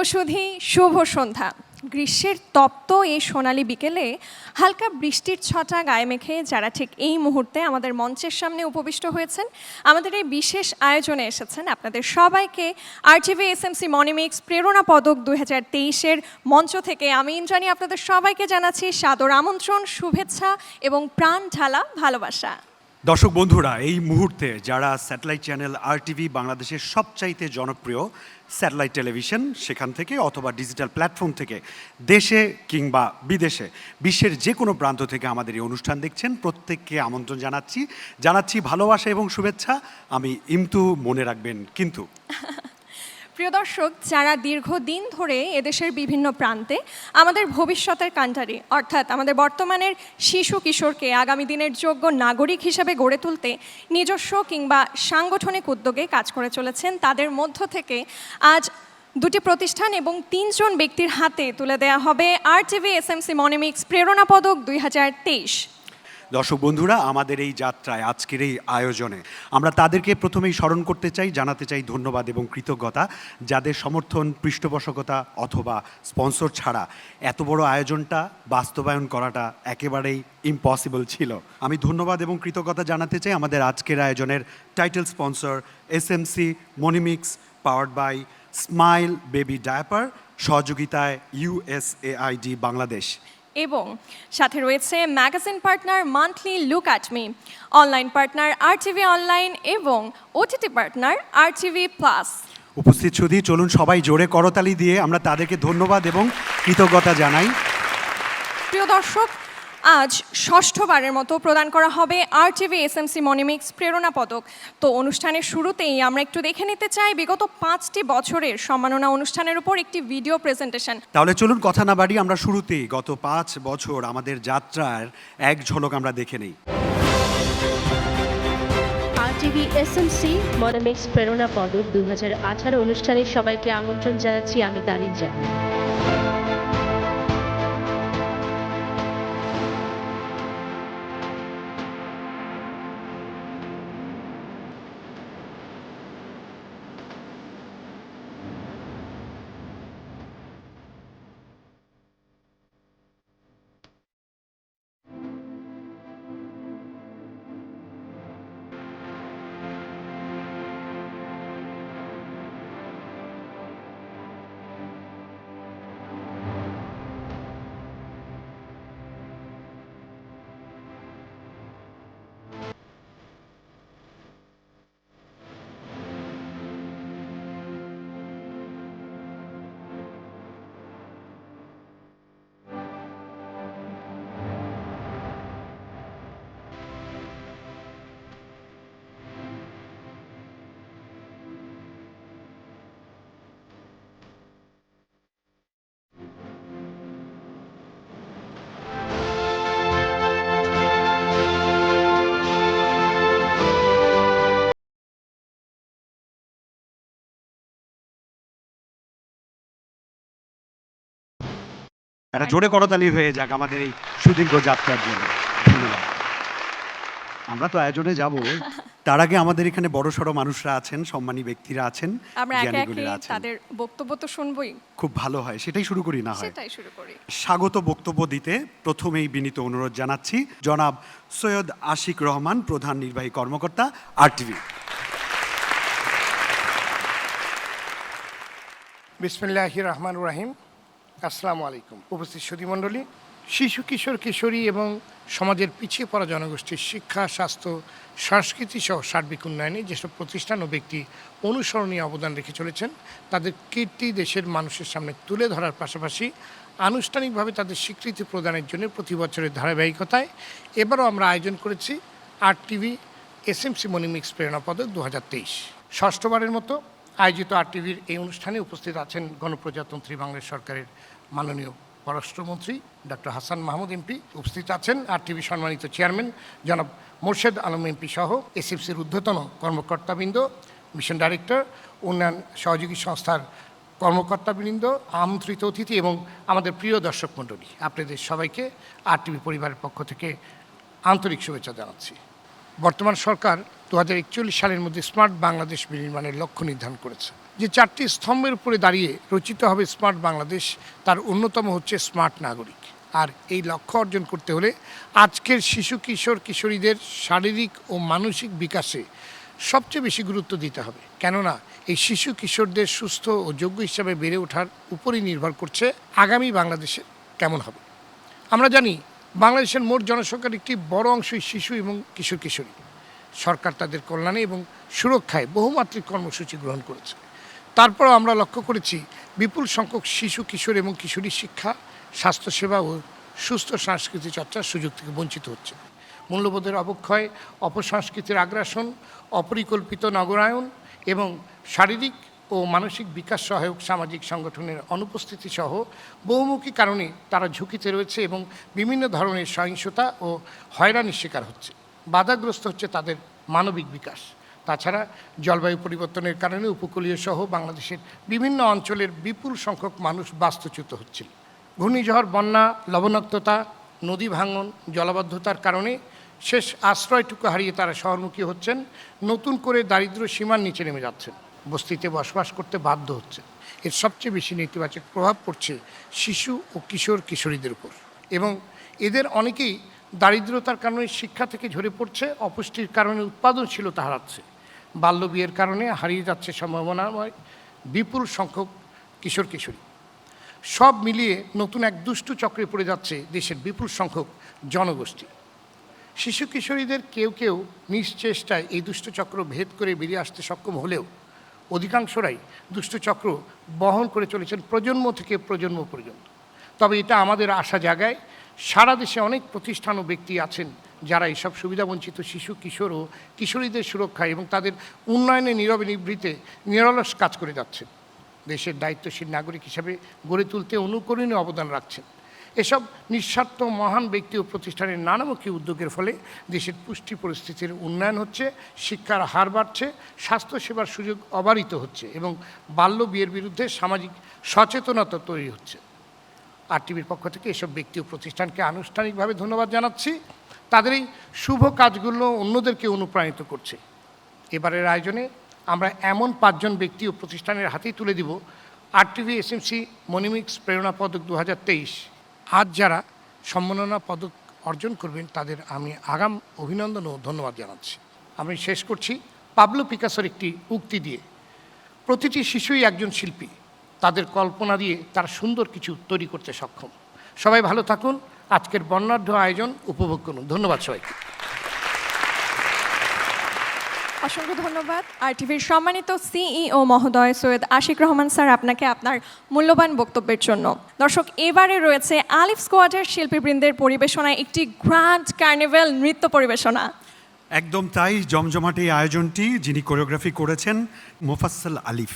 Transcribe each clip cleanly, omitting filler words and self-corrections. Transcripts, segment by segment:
প্রিয় সুধী, শুভ সন্ধ্যা। গ্রীষ্মের তপ্ত এই সোনালি বিকেলে হালকা বৃষ্টির ছটা গায়ে মেখে যারা ঠিক এই মুহূর্তে আমাদের মঞ্চের সামনে উপবিষ্ট হয়েছেন, আমাদের এই বিশেষ আয়োজনে এসেছেন, আপনাদের সবাইকে আরটিভি এসএমসি মনিমিক্স প্রেরণা পদক 2023-এর মঞ্চ থেকে আমি ইন্দ্রাণী আপনাদের সবাইকে জানাচ্ছি সাদর আমন্ত্রণ, শুভেচ্ছা এবং প্রাণ ঢালা ভালোবাসা। দর্শক বন্ধুরা, এই মুহূর্তে যারা স্যাটেলাইট চ্যানেল আরটিভি বাংলাদেশের সবচাইতে জনপ্রিয় স্যাটেলাইট টেলিভিশন সেখান থেকে অথবা ডিজিটাল প্ল্যাটফর্ম থেকে দেশে কিংবা বিদেশে বিশ্বের যে কোনো প্রান্ত থেকে আমাদের এই অনুষ্ঠান দেখছেন, প্রত্যেককে আমন্ত্রণ জানাচ্ছি ভালোবাসা এবং শুভেচ্ছা। আমি ইমতু, মনে রাখবেন কিন্তু। প্রিয় দর্শক, যারা দীর্ঘদিন ধরে এদেশের বিভিন্ন প্রান্তে আমাদের ভবিষ্যতের কান্ডারি অর্থাৎ আমাদের বর্তমানের শিশু কিশোরকে আগামী দিনের যোগ্য নাগরিক হিসেবে গড়ে তুলতে নিজস্ব কিংবা সাংগঠনিক উদ্যোগে কাজ করে চলেছেন, তাদের মধ্য থেকে আজ দুটি প্রতিষ্ঠান এবং 3 জন ব্যক্তির হাতে তুলে দেওয়া হবে আরটিভি এসএমসি মনিমিক্স প্রেরণা পদক 2023। দর্শক বন্ধুরা, আমাদের এই যাত্রায় আজকের এই আয়োজনে আমরা তাদেরকে প্রথমেই স্মরণ করতে চাই, জানাতে চাই ধন্যবাদ এবং কৃতজ্ঞতা, যাদের সমর্থন, পৃষ্ঠপোষকতা অথবা স্পন্সর ছাড়া এত বড় আয়োজনটা বাস্তবায়ন করাটা একেবারেই ইম্পসিবল ছিল। আমি ধন্যবাদ এবং কৃতজ্ঞতা জানাতে চাই আমাদের আজকের আয়োজনের title sponsor SMC Monimix, powered by Smile baby diaper, সহযোগিতায় USAID বাংলাদেশ, এবং সাথে রয়েছে magazine partner Monthly Look at Me, online partner RTV online এবং ওটিটি পার্টনার আরটিভি প্লাস। উপস্থিত সুধী, চলুন সবাই জোরে করতালি দিয়ে আমরা তাদেরকে ধন্যবাদ এবং কৃতজ্ঞতা জানাই। প্রিয় দর্শক, আজ ষষ্ঠবারের মতো প্রদান করা হবে আরটিভি এসএমসি মনিমিক্স প্রেরণা পদক। তো অনুষ্ঠানের শুরুতেই আমরা একটু দেখে নিতে চাই বিগত 5টি বছরের সম্মাননা অনুষ্ঠানের উপর একটি ভিডিও প্রেজেন্টেশন। তাহলে চলুন কথা না বাড়ি আমরা শুরুতেই গত 5 বছর আমাদের যাত্রার এক ঝলক আমরা দেখে নেই। আরটিভি এসএমসি মনিমিক্স প্রেরণা পদক 2018 অনুষ্ঠানে সবাইকে আমন্ত্রণ জানাচ্ছি আমি দারিন জাহান। একটা জোরে করতালি হয়ে যাক আমাদের এই সুদীর্ঘ যাত্রার জন্য। ধন্যবাদ। আমরা তো আয়োজনে যাব, তার আগে আমাদের এখানে বড়সড় মানুষরা আছেন, সম্মানী ব্যক্তিরা আছেন, আমরা একে একে তাদের বক্তব্য তো শুনবই। খুব ভালো হয়, সেটাই শুরু করি না হয়? সেটাই শুরু করি। স্বাগত বক্তব্য দিতে প্রথমেই বিনীত অনুরোধ জানাচ্ছি জনাব সৈয়দ আশিক রহমান, প্রধান নির্বাহী কর্মকর্তা আরটিভি। বিসমিল্লাহির রহমানির রহিম। আসসালামু আলাইকুম। উপস্থিত সুধীমণ্ডলী, শিশু কিশোর কিশোরী এবং সমাজের পিছিয়ে পড়া জনগোষ্ঠীর শিক্ষা, স্বাস্থ্য, সংস্কৃতি সহ সার্বিক উন্নয়নে যেসব প্রতিষ্ঠান ও ব্যক্তি অনুসরণীয় অবদান রেখে চলেছেন, তাদের কীর্তি দেশের মানুষের সামনে তুলে ধরার পাশাপাশি আনুষ্ঠানিকভাবে তাদের স্বীকৃতি প্রদানের জন্য প্রতি বছরের ধারাবাহিকতায় এবারও আমরা আয়োজন করেছি আরটিভি এসএমসি মনিমিক্স প্রেরণা পদক 2023। ষষ্ঠবারের মতো আয়োজিত আরটিভির এই অনুষ্ঠানে উপস্থিত আছেন গণপ্রজাতন্ত্রী বাংলাদেশ সরকারের মাননীয় পররাষ্ট্রমন্ত্রী ডক্টর হাসান মাহমুদ এমপি, উপস্থিত আছেন আরটিভি সম্মানিত চেয়ারম্যান জনাব মোর্শেদ আলম এমপি সহ এসএমসির ঊর্ধ্বতন কর্মকর্তাবৃন্দ, মিশন ডাইরেক্টর, উন্নয়ন সহযোগী সংস্থার কর্মকর্তাবৃন্দ, আমন্ত্রিত অতিথি এবং আমাদের প্রিয় দর্শক মণ্ডলী, আপনাদের সবাইকে আরটিভি পরিবারের পক্ষ থেকে আন্তরিক শুভেচ্ছা জানাচ্ছি। বর্তমান সরকার 2041 সালের মধ্যে স্মার্ট বাংলাদেশ বিনির্মাণের লক্ষ্য নির্ধারণ করেছে। যে 4টি স্তম্ভের উপরে দাঁড়িয়ে রচিত হবে স্মার্ট বাংলাদেশ, তার অন্যতম হচ্ছে স্মার্ট নাগরিক। আর এই লক্ষ্য অর্জন করতে হলে আজকের শিশু কিশোর কিশোরীদের শারীরিক ও মানসিক বিকাশে সবচেয়ে বেশি গুরুত্ব দিতে হবে, কেননা এই শিশু কিশোরদের সুস্থ ও যোগ্য হিসাবে বেড়ে ওঠার উপরই নির্ভর করছে আগামী বাংলাদেশে কেমন হবে। আমরা জানি বাংলাদেশের মোট জনসংখ্যার একটি বড় অংশই শিশু এবং কিশোর কিশোরী। সরকার তাদের কল্যাণে এবং সুরক্ষায় বহুমাত্রিক কর্মসূচি গ্রহণ করেছে। তারপরও আমরা লক্ষ্য করেছি বিপুল সংখ্যক শিশু কিশোর এবং কিশোরী শিক্ষা, স্বাস্থ্যসেবা ও সুস্থ সংস্কৃতি চর্চার সুযোগ থেকে বঞ্চিত হচ্ছে। মূল্যবোধের অবক্ষয়, অপসংস্কৃতির আগ্রাসন, অপরিকল্পিত নগরায়ন এবং শারীরিক ও মানসিক বিকাশ সহায়ক সামাজিক সংগঠনের অনুপস্থিতি সহ বহুমুখী কারণে তারা ঝুঁকিতে রয়েছে এবং বিভিন্ন ধরনের সহিংসতা ও হয়রানির শিকার হচ্ছে। বাধাগ্রস্ত হচ্ছে তাদের মানবিক বিকাশ। তাছাড়া জলবায়ু পরিবর্তনের কারণে উপকূলীয় সহ বাংলাদেশের বিভিন্ন অঞ্চলের বিপুল সংখ্যক মানুষ বাস্তুচ্যুত হচ্ছিল। ঘূর্ণিঝড়, বন্যা, লবণাক্ততা, নদী ভাঙন, জলাবদ্ধতার কারণে শেষ আশ্রয়টুকু হারিয়ে তারা শহরমুখী হচ্ছেন, নতুন করে দারিদ্র্য সীমার নিচে নেমে যাচ্ছেন, বস্তিতে বসবাস করতে বাধ্য হচ্ছে। এর সবচেয়ে বেশি নেতিবাচক প্রভাব পড়ছে শিশু ও কিশোর কিশোরীদের উপর, এবং এদের অনেকেই দারিদ্রতার কারণে শিক্ষা থেকে ঝরে পড়ছে, অপুষ্টির কারণে উৎপাদনশীলতা হারাচ্ছে, বাল্যবিয়ের কারণে হারিয়ে যাচ্ছে সম্ভাবনাময় বিপুল সংখ্যক কিশোর কিশোরী। সব মিলিয়ে নতুন এক দুষ্টু চক্রে পড়ে যাচ্ছে দেশের বিপুল সংখ্যক জনগোষ্ঠী। শিশু কিশোরীদের কেউ কেউ নিজ চেষ্টায় এই দুষ্ট চক্র ভেদ করে বেরিয়ে আসতে সক্ষম হলেও অধিকাংশরাই দুষ্ট চক্র বহন করে চলেছেন প্রজন্ম থেকে প্রজন্ম পর্যন্ত। তবে এটা আমাদের আশা জাগায় সারা দেশে অনেক প্রতিষ্ঠান ও ব্যক্তি আছেন যারা এইসব সুবিধাবঞ্চিত শিশু কিশোর ও কিশোরীদের সুরক্ষা এবং তাদের উন্নয়নে নীরবে নিভৃতে নিরলস কাজ করে যাচ্ছেন। দেশের দায়িত্বশীল নাগরিক হিসাবে গড়ে তুলতে অনুকরণীয় অবদান রাখছেন। এসব নিঃস্বার্থ মহান ব্যক্তি ও প্রতিষ্ঠানের নানামুখী উদ্যোগের ফলে দেশের পুষ্টি পরিস্থিতির উন্নয়ন হচ্ছে, শিক্ষার হার বাড়ছে, স্বাস্থ্যসেবার সুযোগ অবারিত হচ্ছে এবং বাল্য বিয়ের বিরুদ্ধে সামাজিক সচেতনতা তৈরি হচ্ছে। আরটিভির পক্ষ থেকে এসব ব্যক্তি ও প্রতিষ্ঠানকে আনুষ্ঠানিকভাবে ধন্যবাদ জানাচ্ছি। তাদের এই শুভ কাজগুলো অন্যদেরকে অনুপ্রাণিত করছে। এবারের আয়োজনে আমরা এমন 5 জন ব্যক্তি ও প্রতিষ্ঠানের হাতেই তুলে দিব আরটিভি এসএমসি মনিমিক্স প্রেরণা পদক 2023। আজ যারা সম্মাননা পদক অর্জন করবেন তাদের আমি আগাম অভিনন্দন ও ধন্যবাদ জানাচ্ছি। আমি শেষ করছি পাবলো পিকাসোর একটি উক্তি দিয়ে, প্রতিটি শিশুই একজন শিল্পী, তাদের কল্পনা দিয়ে তারা সুন্দর কিছু তৈরি করতে সক্ষম। সবাই ভালো থাকুন, আজকের বর্ণাঢ্য আয়োজন উপভোগ করুন। ধন্যবাদ সবাইকে। অসংখ্য ধন্যবাদ আরটিভির সম্মানিত সিইও মহোদয় সৈয়দ আশিক রহমান স্যার, আপনাকে আপনার মূল্যবান বক্তব্যের জন্য। দর্শক, এবারে রয়েছে আলিফ স্কোয়াডের শিল্পীবৃন্দের পরিবেশনায় একটি গ্র্যান্ড কার্নিভ্যাল নৃত্য পরিবেশনা। একদম তাই, জমজমাটে এই আয়োজনটি। যিনি কোরিওগ্রাফি করেছেন মোফাজ্জল আলিফ।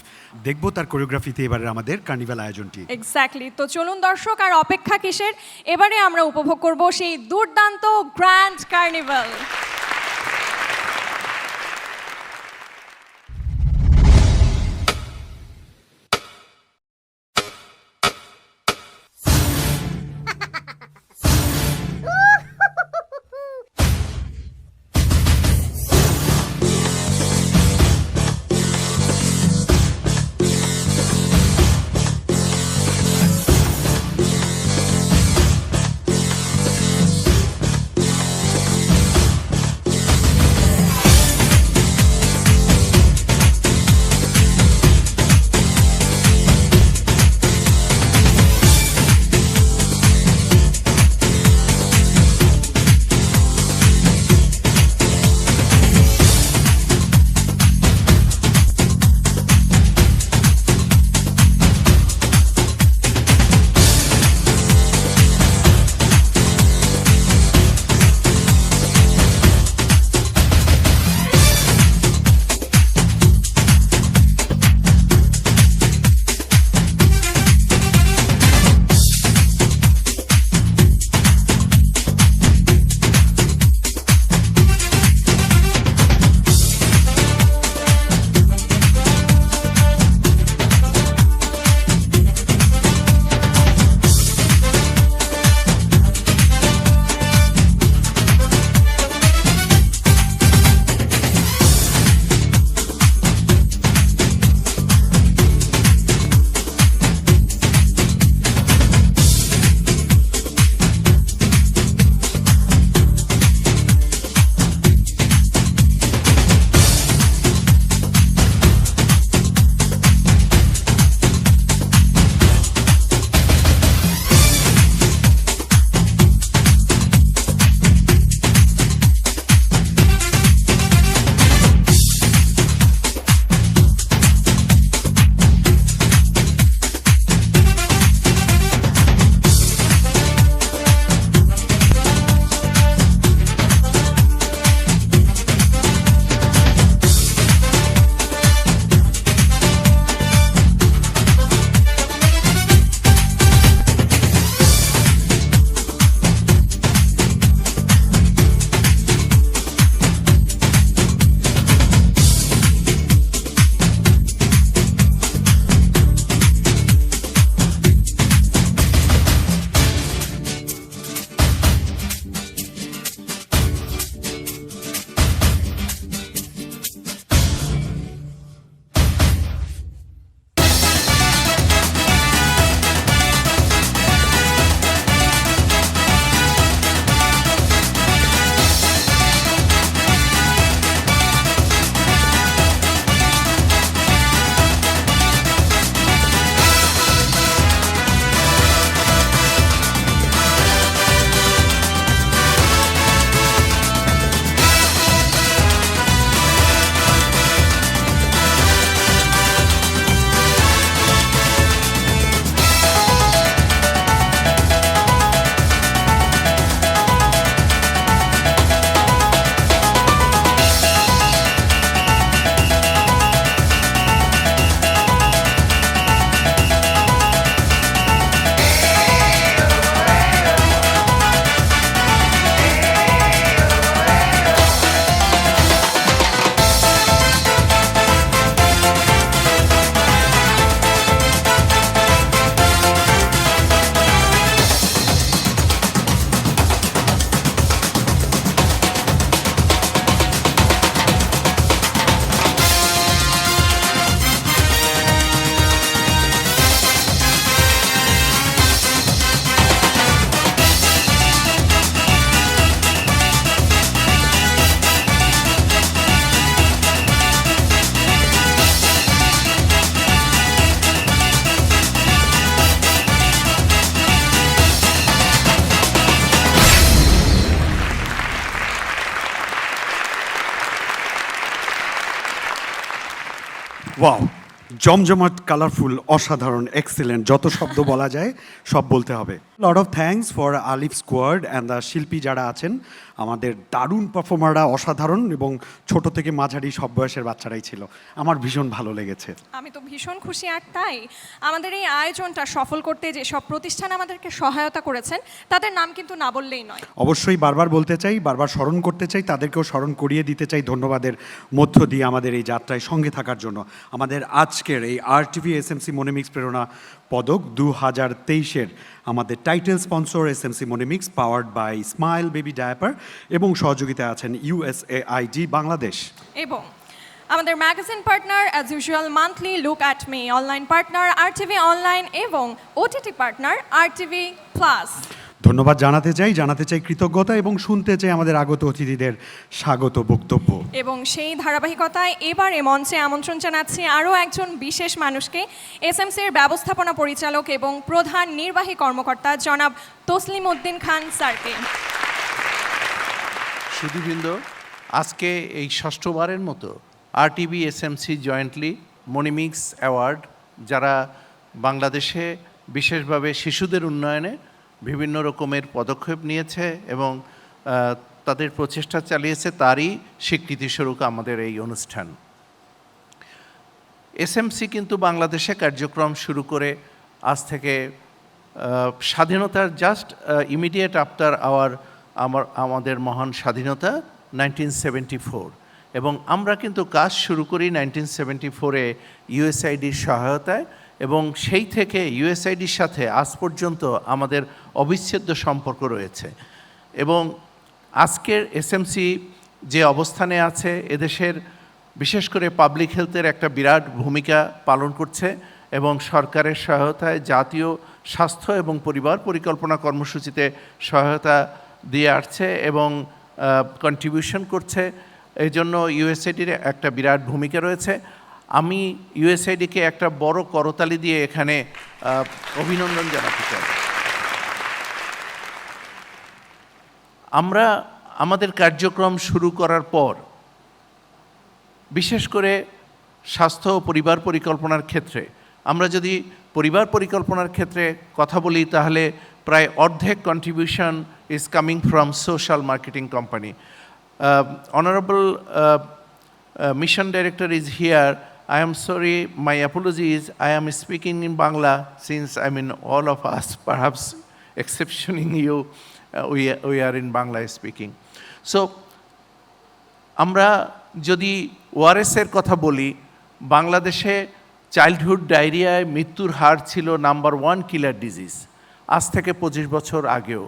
দেখব তার কোরিওগ্রাফিতে এবারে আমাদের কার্নিভাল আয়োজনটি। এক্স্যাক্টলি। তো চলুন দর্শক, আর অপেক্ষা কিসের, এবারে আমরা উপভোগ করব সেই দুর্দান্ত গ্র্যান্ড কার্নিভাল। ওয়াও, জমজমাট, কালারফুল, অসাধারণ, এক্সেলেন্ট, যত শব্দ বলা যায় সব বলতে হবে। Lot of thanks for Alif squad and the শিল্পী যারা আছেন, আমাদের দারুণ পারফর্মাররা, অসাধারণ, এবং ছোট থেকে মাঝারি সব বয়সের বাচ্চারাই ছিল। আমার ভীষণ ভালো লেগেছে। আমি তো ভীষণ খুশি, আর তাই আমাদের এই আয়োজনটা সফল করতে যে সব প্রতিষ্ঠান আমাদেরকে সহায়তা করেছেন তাদের নাম কিন্তু না বললেই নয়। অবশ্যই বারবার বলতে চাই, বারবার স্মরণ করতে চাই, তাদেরকেও স্মরণ করিয়ে দিতে চাই ধন্যবাদের মধ্য দিয়ে আমাদের এই যাত্রায় সঙ্গে থাকার জন্য। আমাদের আজকের এই RTV SMC মনিমিক্স প্রেরণা পদক 2023-এর আমাদের title sponsor SMC Monimix, powered by Smile baby diaper, এবং সহযোগিতায় আছেন USAID বাংলাদেশ। এবং আমাদের magazine partner as usual Monthly Look at Me, online partner RTV online এবং OTT পার্টনার RTV প্লাস। ধন্যবাদ জানাতে চাই কৃতজ্ঞতা, এবং শুনতে চাই আমাদের আগত অতিথিদের স্বাগত বক্তব্য। এবং সেই ধারাবাহিকতায় এবারে মঞ্চে আমন্ত্রণ জানাচ্ছি আরও একজন বিশেষ মানুষকে, SMC-র ব্যবস্থাপনা পরিচালক এবং প্রধান নির্বাহী কর্মকর্তা জনাব তসলিম উদ্দিন খান স্যারকে। সুধীবৃন্দ, আজকে এই ষষ্ঠবারের মতো RTV SMC জয়েন্টলি মনিমিক্স অ্যাওয়ার্ড, যারা বাংলাদেশে বিশেষভাবে শিশুদের উন্নয়নে বিভিন্ন রকমের পদক্ষেপ নিয়েছে এবং তাদের প্রচেষ্টা চালিয়েছে, তারই স্বীকৃতিস্বরূপ আমাদের এই অনুষ্ঠান। SMC কিন্তু বাংলাদেশে কার্যক্রম শুরু করে আজ থেকে স্বাধীনতার জাস্ট ইমিডিয়েট আফটার আমাদের মহান স্বাধীনতা 1974, এবং আমরা কিন্তু কাজ শুরু করি 1974-এ USAIDর সহায়তায়, এবং সেই থেকে USAIDর সাথে আজ পর্যন্ত আমাদের অবিচ্ছেদ্য সম্পর্ক রয়েছে। এবং আজকের SMC যে অবস্থানে আছে, এদেশের বিশেষ করে পাবলিক হেলথের একটা বিরাট ভূমিকা পালন করছে, এবং সরকারের সহায়তায় জাতীয় স্বাস্থ্য এবং পরিবার পরিকল্পনা কর্মসূচিতে সহায়তা দিয়ে আসছে এবং কন্ট্রিবিউশন করছে। এই জন্য USAIDর একটা বিরাট ভূমিকা রয়েছে। আমি USAIDকে একটা বড় করতালি দিয়ে এখানে অভিনন্দন জানাতে চাই। আমরা আমাদের কার্যক্রম শুরু করার পর বিশেষ করে স্বাস্থ্য ও পরিবার পরিকল্পনার ক্ষেত্রে, আমরা যদি পরিবার পরিকল্পনার ক্ষেত্রে কথা বলি, তাহলে প্রায় অর্ধেক contribution is coming from social marketing company. Honourable mission director is here. I am sorry, my apologies. I am speaking in Bangla since I mean all of us, perhaps exceptioning you, we are in Bangla speaking. So, আমরা যদি ওআরএসের কথা বলি, বাংলাদেশে childhood ডায়রিয়ায় মৃত্যুর হার ছিল number 1 কিলার disease আজ থেকে 25 বছর আগেও।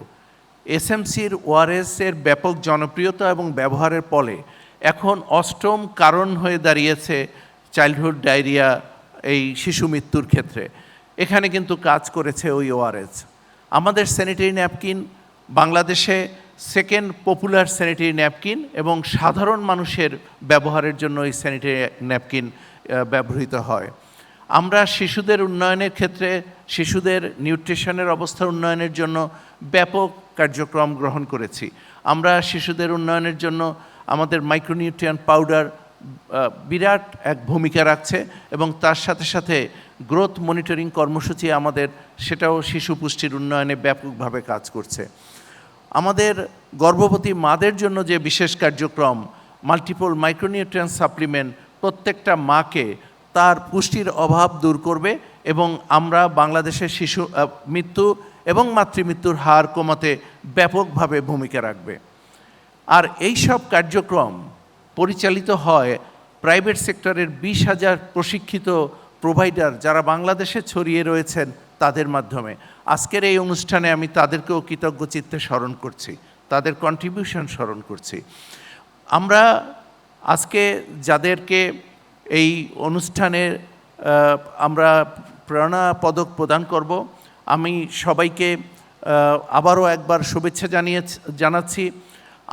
SMCর ওআরএসের ব্যাপক জনপ্রিয়তা এবং ব্যবহারের ফলে এখন 8ম কারণ হয়ে দাঁড়িয়েছে চাইল্ডহুড ডায়রিয়া, এই শিশু মৃত্যুর ক্ষেত্রে। এখানে কিন্তু কাজ করেছে ওই ওআরএস। আমাদের স্যানিটারি ন্যাপকিন বাংলাদেশে সেকেন্ড পপুলার স্যানিটারি ন্যাপকিন, এবং সাধারণ মানুষের ব্যবহারের জন্য এই স্যানিটারি ন্যাপকিন ব্যবহৃত হয়। আমরা শিশুদের উন্নয়নের ক্ষেত্রে, শিশুদের নিউট্রিশনের অবস্থা উন্নয়নের জন্য ব্যাপক কার্যক্রম গ্রহণ করেছি। আমরা শিশুদের উন্নয়নের জন্য আমাদের মাইক্রোনিউট্রিয়েন্ট পাউডার বিরাট এক ভূমিকা রাখছে, এবং তার সাথে সাথে গ্রোথ মনিটরিং কর্মসূচি আমাদের, সেটাও শিশু পুষ্টির উন্নয়নে ব্যাপকভাবে কাজ করছে। আমাদের গর্ভবতী মাদের জন্য যে বিশেষ কার্যক্রম মাল্টিপল মাইক্রোনিউট্রিয়েন্ট সাপ্লিমেন্ট, প্রত্যেকটা মাকে তার পুষ্টির অভাব দূর করবে, এবং আমরা বাংলাদেশের শিশু মৃত্যু এবং মাতৃমৃত্যুর হার কমাতে ব্যাপকভাবে ভূমিকা রাখবে। আর এই সব কার্যক্রম পরিচালিত হয় প্রাইভেট সেক্টরের 20,000 প্রশিক্ষিত প্রোভাইডার যারা বাংলাদেশে ছড়িয়ে রয়েছেন, তাদের মাধ্যমে। আজকের এই অনুষ্ঠানে আমি তাদেরকেও কৃতজ্ঞ চিত্তে স্মরণ করছি, তাদের কন্ট্রিবিউশন স্মরণ করছি। আমরা আজকে যাদেরকে এই অনুষ্ঠানে আমরা প্রেরণা পদক প্রদান করব, আমি সবাইকে আবারও একবার শুভেচ্ছা জানাচ্ছি।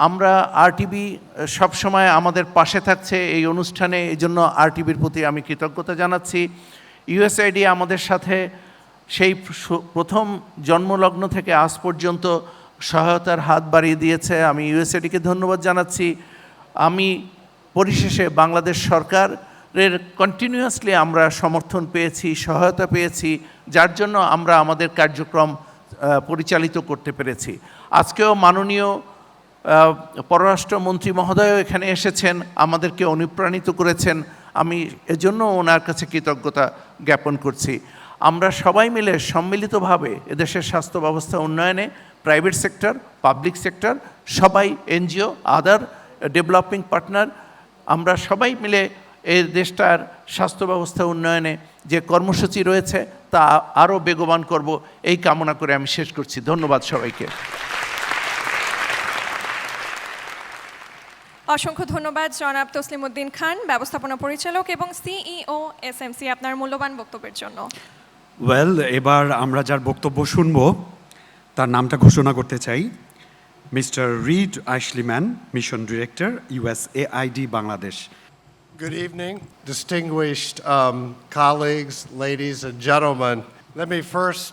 আমরা RTV সবসময় আমাদের পাশে থাকছে এই অনুষ্ঠানে, এই জন্য RTVর প্রতি আমি কৃতজ্ঞতা জানাচ্ছি। USAID আমাদের সাথে সেই প্রথম জন্মলগ্ন থেকে আজ পর্যন্ত সহায়তার হাত বাড়িয়ে দিয়েছে, আমি USAIDকে ধন্যবাদ জানাচ্ছি। আমি পরিশেষে বাংলাদেশ সরকার এর কন্টিনিউয়াসলি আমরা সমর্থন পেয়েছি, সহায়তা পেয়েছি, যার জন্য আমরা আমাদের কার্যক্রম পরিচালিত করতে পেরেছি। আজকেও মাননীয় পররাষ্ট্রমন্ত্রী মহোদয়ও এখানে এসেছেন, আমাদেরকে অনুপ্রাণিত করেছেন। আমি এজন্য ওনার কাছে কৃতজ্ঞতা জ্ঞাপন করছি। আমরা সবাই মিলে সম্মিলিতভাবে এদেশের স্বাস্থ্য ব্যবস্থা উন্নয়নে প্রাইভেট সেক্টর, পাবলিক সেক্টর, সবাই এনজিও, আদার ডেভেলপিং পার্টনার, আমরা সবাই মিলে এই দেশটার স্বাস্থ্য ব্যবস্থা উন্নয়নে যে কর্মসূচি রয়েছে তা আরও বেগবান করব, এই কামনা করে আমি শেষ করছি। ধন্যবাদ সবাইকে। অসংখ্য ধন্যবাদ জনাব তসলিম উদ্দিন খান, ব্যবস্থাপনা পরিচালক এবং সিইও এসএমসি, আপনার মূল্যবান বক্তব্যের জন্য। ওয়েল, এবার আমরা যার বক্তব্য শুনবো তার নামটা ঘোষণা করতে চাই। Mister Reed Aeschliman, mission director, USAID Bangladesh. Good evening, distinguished colleagues, ladies and gentlemen. Let me first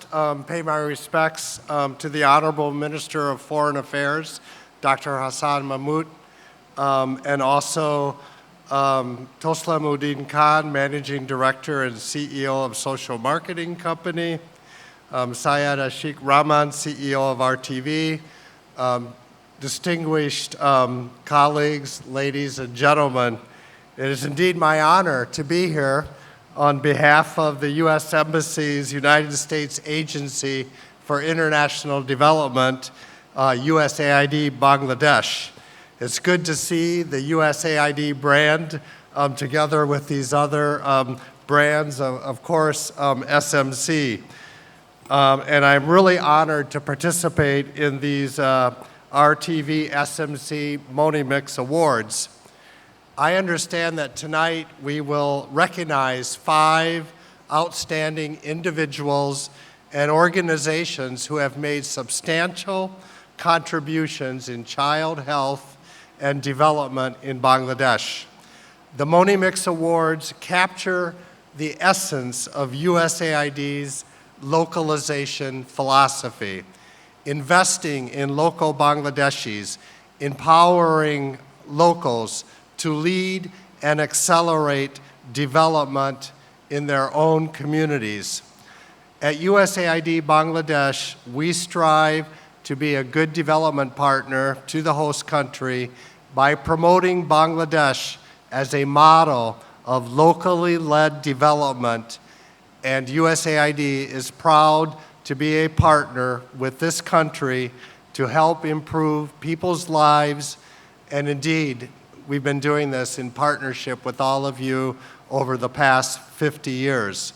pay my respects to the Honorable Minister of Foreign Affairs, Dr. Hassan Mahmood, and also Toslam Uddin Khan, Managing Director and CEO of Social Marketing Company, Syed Ashik Rahman, CEO of RTV, distinguished colleagues, ladies and gentlemen. It is indeed my honor to be here on behalf of the U.S. Embassy's United States Agency for International Development, USAID Bangladesh. It's good to see the USAID brand together with these other brands, of course, SMC. And I'm really honored to participate in these RTV SMC Monimix Awards. I understand that tonight we will recognize 5 outstanding individuals and organizations who have made substantial contributions in child health and development in Bangladesh. The Monimix Awards capture the essence of USAID's localization philosophy, investing in local Bangladeshis, empowering locals to lead and accelerate development in their own communities. At USAID Bangladesh, we strive to be a good development partner to the host country by promoting Bangladesh as a model of locally led development, and USAID is proud to be a partner with this country to help improve people's lives, and indeed, we've been doing this in partnership with all of you over the past 50 years.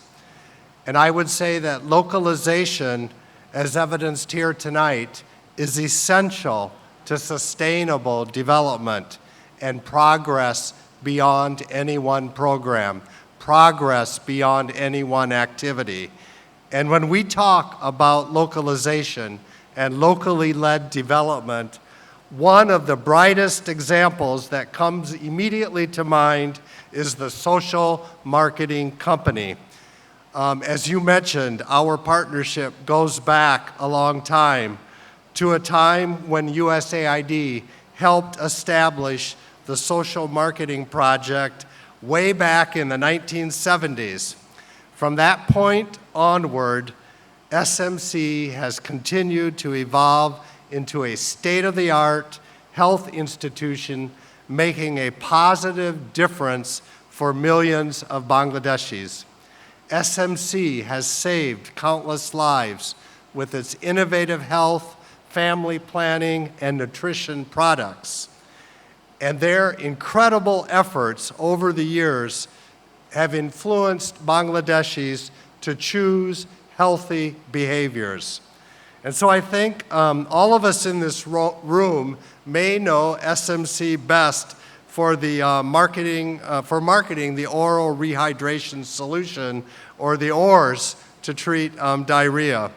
And I would say that localization, as evidenced here tonight, is essential to sustainable development and progress beyond any one program, progress beyond any one activity. And when we talk about localization and locally led development, one of the brightest examples that comes immediately to mind is the Social Marketing Company. As you mentioned, our partnership goes back a long time to a time when USAID helped establish the Social Marketing Project way back in the 1970s. From that point onward, SMC has continued to evolve into a state-of-the-art health institution, making a positive difference for millions of Bangladeshis. SMC has saved countless lives with its innovative health, family planning, and nutrition products. And their incredible efforts over the years have influenced Bangladeshis to choose healthy behaviors. And so I think all of us in this room may know SMC best for the marketing the oral rehydration solution, or the ORS, to treat diarrhea.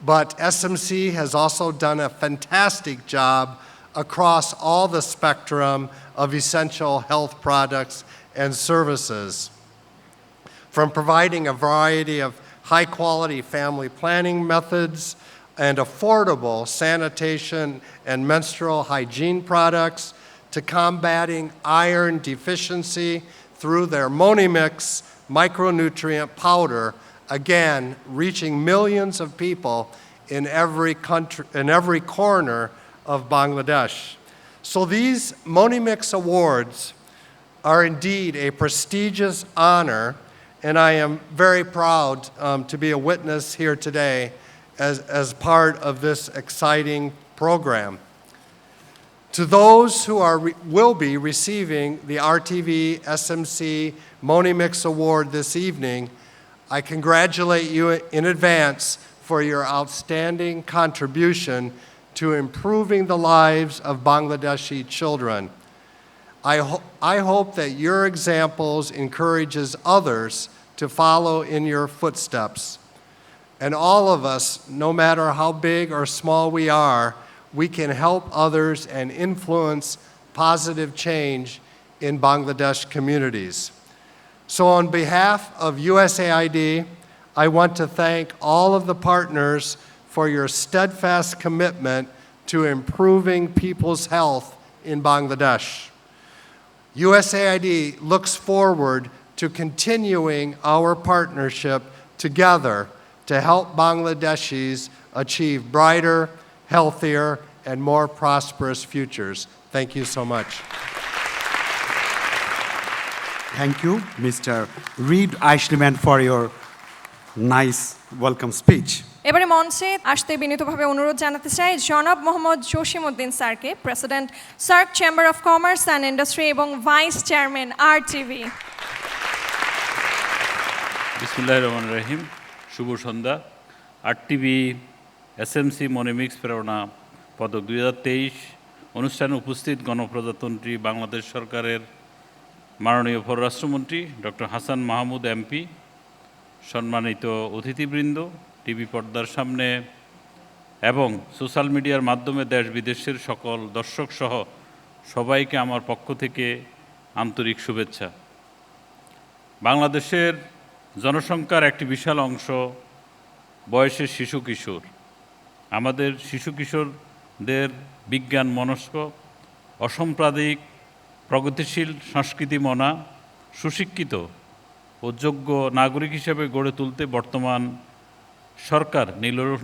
But SMC has also done a fantastic job across all the spectrum of essential health products and services, from providing a variety of high-quality family planning methods and affordable sanitation and menstrual hygiene products, to combating iron deficiency through their Monimix micronutrient powder, again, reaching millions of people in every country, in every corner of Bangladesh. So these Monimix Awards are indeed a prestigious honor, and I am very proud to be a witness here today as part of this exciting program. To those who will be receiving the RTV SMC Monimix Award this evening, I congratulate you in advance for your outstanding contribution to improving the lives of Bangladeshi children. I hope that your examples encourages others to follow in your footsteps. And all of us, no matter how big or small we are, we can help others and influence positive change in Bangladesh communities. So on behalf of USAID, I want to thank all of the partners for your steadfast commitment to improving people's health in Bangladesh. USAID looks forward to continuing our partnership together to help Bangladeshis achieve brighter, healthier, and more prosperous futures. Thank you so much. Thank you, Mr. Reed Eichleman, for your nice welcome speech. এবারে মঞ্চে আসতে বিনীতভাবে অনুরোধ জানাতে চাই জনাব মোহাম্মদ জসিমউদ্দিন স্যারকে, president SAARC chamber of commerce and industry এবং ভাইস চেয়ারম্যান RTV। বিসমিল্লাহির রহমানির রহিম। শুভ সন্ধ্যা। RTV SMC মনিমিক্স প্রেরণা পদক 2023 অনুষ্ঠানে উপস্থিত গণপ্রজাতন্ত্রী বাংলাদেশ সরকারের মাননীয় পররাষ্ট্রমন্ত্রী ডক্টর হাসান মাহমুদ MP, সম্মানিত অতিথিবৃন্দ, টিভি পর্দার সামনে এবং সোশ্যাল মিডিয়ার মাধ্যমে দেশ বিদেশের সকল দর্শক সহ সবাইকে আমার পক্ষ থেকে আন্তরিক শুভেচ্ছা। বাংলাদেশের জনসংখ্যার একটি বিশাল অংশ বয়সের শিশু কিশোর। আমাদের শিশু কিশোরদের বিজ্ঞান মনস্ক, অসাম্প্রদায়িক, প্রগতিশীল, সংস্কৃতি মনা, সুশিক্ষিত ও যোগ্য নাগরিক হিসেবে গড়ে তুলতে বর্তমান সরকার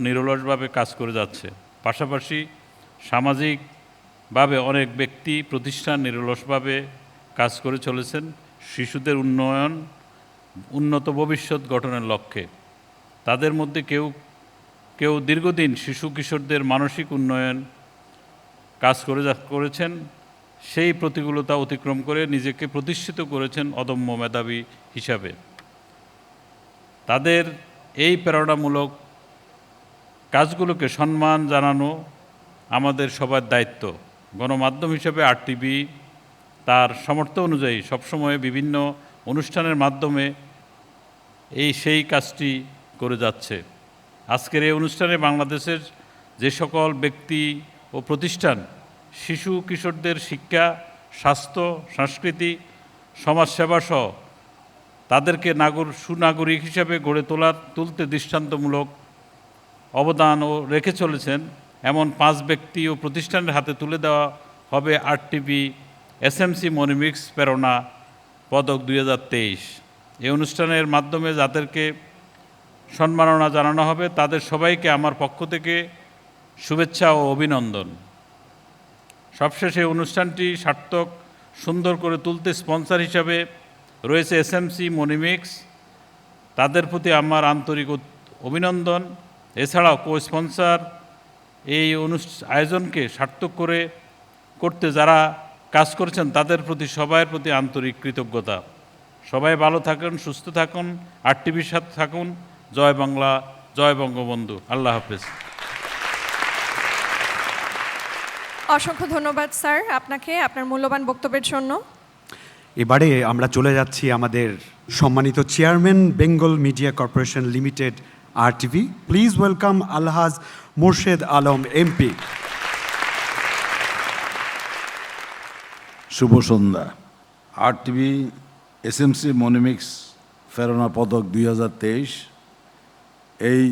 নিরলসভাবে কাজ করে যাচ্ছে। পাশাপাশি সামাজিকভাবে অনেক ব্যক্তি প্রতিষ্ঠান নিরলসভাবে কাজ করে চলেছেন শিশুদের উন্নত ভবিষ্যৎ গঠনের লক্ষ্যে। তাদের মধ্যে কেউ দীর্ঘদিন শিশু কিশোরদের মানসিক উন্নয়ন কাজ করেছেন, সেই প্রতিকূলতা অতিক্রম করে নিজেকে প্রতিষ্ঠিত করেছেন অদম্য মেধাবী হিসাবে। তাদের এই প্রেরণামূলক কাজগুলোকে সম্মান জানানো আমাদের সবার দায়িত্ব। গণমাধ্যম হিসেবে RTV তার সামর্থ্য অনুযায়ী সবসময় বিভিন্ন অনুষ্ঠানের মাধ্যমে সেই কাজটি করে যাচ্ছে। আজকের এই অনুষ্ঠানে বাংলাদেশের যে সকল ব্যক্তি ও প্রতিষ্ঠান শিশু কিশোরদের শিক্ষা, স্বাস্থ্য, সংস্কৃতি, সমাজসেবা সহ তাদেরকে সুনাগরিক হিসেবে গড়ে তুলতে দৃষ্টান্তমূলক অবদান রেখে চলেছেন, এমন 5 ব্যক্তি ও প্রতিষ্ঠানের হাতে তুলে দেওয়া হবে RTV SMC মনিমিক্স প্রেরণা পদক 2023। এই অনুষ্ঠানের মাধ্যমে যাদেরকে সম্মাননা জানানো হবে তাদের সবাইকে আমার পক্ষ থেকে শুভেচ্ছা ও অভিনন্দন। সবশেষে অনুষ্ঠানটি সার্থক সুন্দর করে তুলতে স্পন্সর হিসাবে রয়েছে SMC মনিমিক্স, তাদের প্রতি আমার আন্তরিক অভিনন্দন। এছাড়াও কো স্পন্সর এই আয়োজনকে সার্থক করতে যারা কাজ করেছেন তাদের প্রতি সবার প্রতি আন্তরিক কৃতজ্ঞতা। সবাই ভালো থাকুন, সুস্থ থাকুন, RTVর সাথে থাকুন। জয় বাংলা, জয় বঙ্গবন্ধু। আল্লাহ হাফেজ। অসংখ্য ধন্যবাদ স্যার আপনাকে আপনার মূল্যবান বক্তব্যের জন্য। এবারে আমরা চলে যাচ্ছি আমাদের সম্মানিত chairman, Bengal media corporation limited RTV। Please welcome Alhaj Morshed Alam MP। শুভ সন্ধ্যা। RTV SMC মনিমিক্স প্রেরণা পদক 2023 এই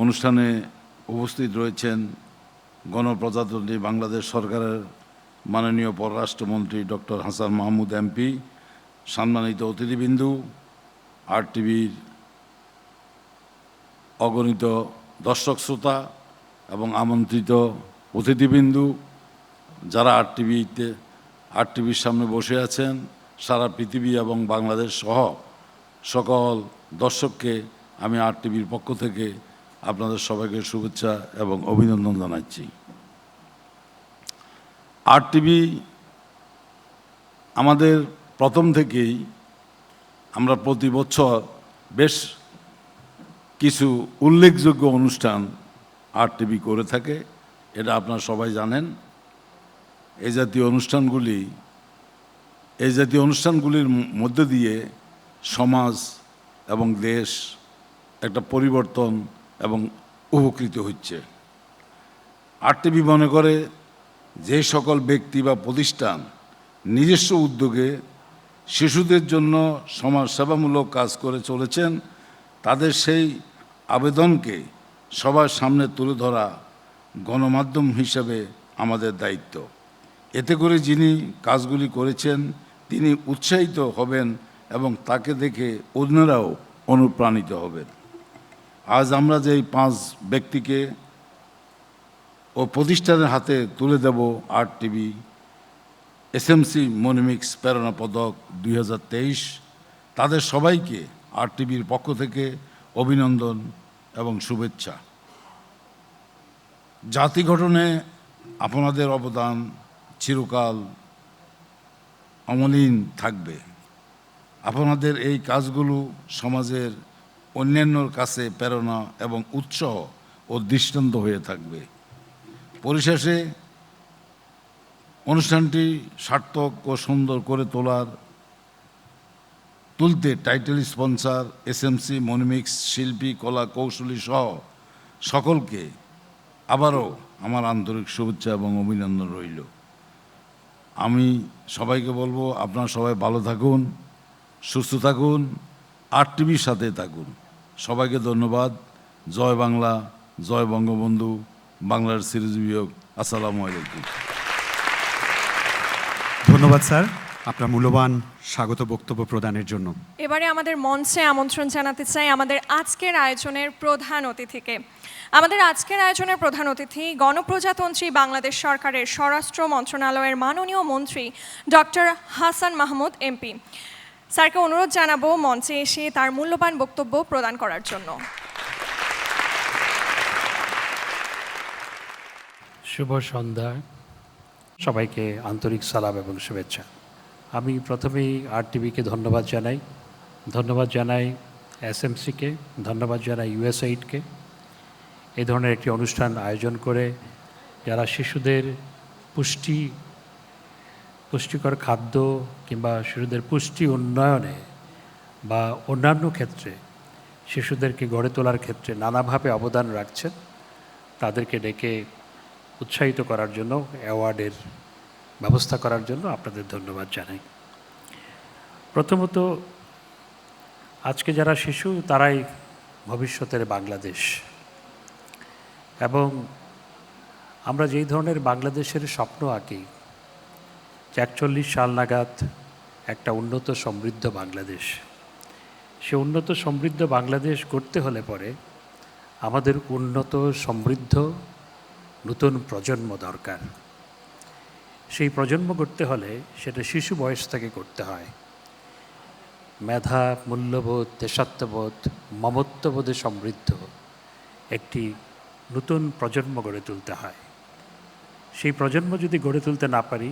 অনুষ্ঠানে উপস্থিত রয়েছেন গণপ্রজাতন্ত্রী বাংলাদেশ সরকারের মাননীয় পররাষ্ট্রমন্ত্রী ডক্টর হাসান মাহমুদ MP, সম্মানিত অতিথিবৃন্দু, আর টিভির অগণিত দর্শক শ্রোতা এবং আমন্ত্রিত অতিথিবৃন্দু, যারা আর টিভির সামনে বসে আছেন, সারা পৃথিবী এবং বাংলাদেশ সহ সকল দর্শককে আমি আর টিভির পক্ষ থেকে আপনাদের সবাইকে শুভেচ্ছা এবং অভিনন্দন জানাচ্ছি। আর টিভি আমাদের প্রথম থেকেই আমরা প্রতি বছর বেশ কিছু উল্লেখযোগ্য অনুষ্ঠান আর টিভি করে থাকে, এটা আপনারা সবাই জানেন। এই জাতীয় অনুষ্ঠানগুলির মধ্যে দিয়ে সমাজ এবং দেশ একটা পরিবর্তন এবং উপকৃত হচ্ছে। আর টিভি মনে করে যে সকল ব্যক্তি বা প্রতিষ্ঠান নিজস্ব উদ্যোগে শিশুদের জন্য সমাজসেবামূলক কাজ করে চলেছেন, তাদের সেই আবেদনকে সবার সামনে তুলে ধরা গণমাধ্যম হিসেবে আমাদের দায়িত্ব। এতে করে যিনি কাজগুলি করেছেন তিনি উৎসাহিত হবেন এবং তাকে দেখে অন্যরাও অনুপ্রাণিত হবেন। আজ আমরা যেই 5 ব্যক্তিকে ও প্রতিষ্ঠানের হাতে তুলে দেব আর টিভি এসএমসি মনিমিক্স প্রেরণা পদক 2023, তাদের সবাইকে আর টিভির পক্ষ থেকে অভিনন্দন এবং শুভেচ্ছা। জাতি গঠনে আপনাদের অবদান চিরকাল অমলিন থাকবে। আপনাদের এই কাজগুলো সমাজের অন্যান্যর কাছে প্রেরণা এবং উৎসাহ ও দৃষ্টান্ত হয়ে থাকবে। পরিশেষে অনুষ্ঠানটি সার্থক ও সুন্দর করে তুলতে টাইটেল স্পন্সর এসএমসি মনিমিক্স, শিল্পী, কলা কৌশলী সহ সকলকে আবারও আমার আন্তরিক শুভেচ্ছা এবং অভিনন্দন রইল। আমি সবাইকে বলবো, আপনারা সবাই ভালো থাকুন, সুস্থ থাকুন, আর টিভির সাথে থাকুন। সবাইকে ধন্যবাদ। জয় বাংলা, জয় বঙ্গবন্ধু, বাংলার চিরজীবী। আসসালামু আলাইকুম। ধন্যবাদ স্যার আপনার মূল্যবান স্বাগত বক্তব্য প্রদানের জন্য। এবারে আমাদের মঞ্চে আমন্ত্রণ জানাতে চাই আমাদের আজকের আয়োজনের প্রধান অতিথিকে। আমাদের আজকের আয়োজনের প্রধান অতিথি গণপ্রজাতন্ত্রী বাংলাদেশ সরকারের স্বরাষ্ট্র মন্ত্রণালয়ের মাননীয় মন্ত্রী ডক্টর হাসান মাহমুদ এমপি। স্যারকে অনুরোধ জানাবো মঞ্চে এসে তার মূল্যবান বক্তব্য প্রদান করার জন্য। শুভ সন্ধ্যা, সবাইকে আন্তরিক সালাম এবং শুভেচ্ছা। আমি প্রথমেই আর টিভিকে ধন্যবাদ জানাই এসএমসিকে, ধন্যবাদ জানাই ইউএসএইডকে এই ধরনের একটি অনুষ্ঠান আয়োজন করে যারা শিশুদের পুষ্টিকর খাদ্য কিংবা শিশুদের পুষ্টি উন্নয়নে বা অন্যান্য ক্ষেত্রে শিশুদেরকে গড়ে তোলার ক্ষেত্রে নানাভাবে অবদান রাখছেন, তাদেরকে ডেকে উৎসাহিত করার জন্য, অ্যাওয়ার্ডের ব্যবস্থা করার জন্য আপনাদের ধন্যবাদ জানাই। প্রথমত, আজকে যারা শিশু তারাই ভবিষ্যতের বাংলাদেশ, এবং আমরা যেই ধরনের বাংলাদেশের স্বপ্ন আঁকি যে 41 সাল নাগাদ একটা উন্নত সমৃদ্ধ বাংলাদেশ, সে উন্নত সমৃদ্ধ বাংলাদেশ গড়তে হলে পরে আমাদের উন্নত সমৃদ্ধ নতুন প্রজন্ম দরকার। সেই প্রজন্ম গড়তে হলে সেটা শিশু বয়স থেকে করতে হয়। মেধা, মূল্যবোধ, দেশাত্মবোধ, মমত্ববোধে সমৃদ্ধ একটি নতুন প্রজন্ম গড়ে তুলতে হয়। সেই প্রজন্ম যদি গড়ে তুলতে না পারি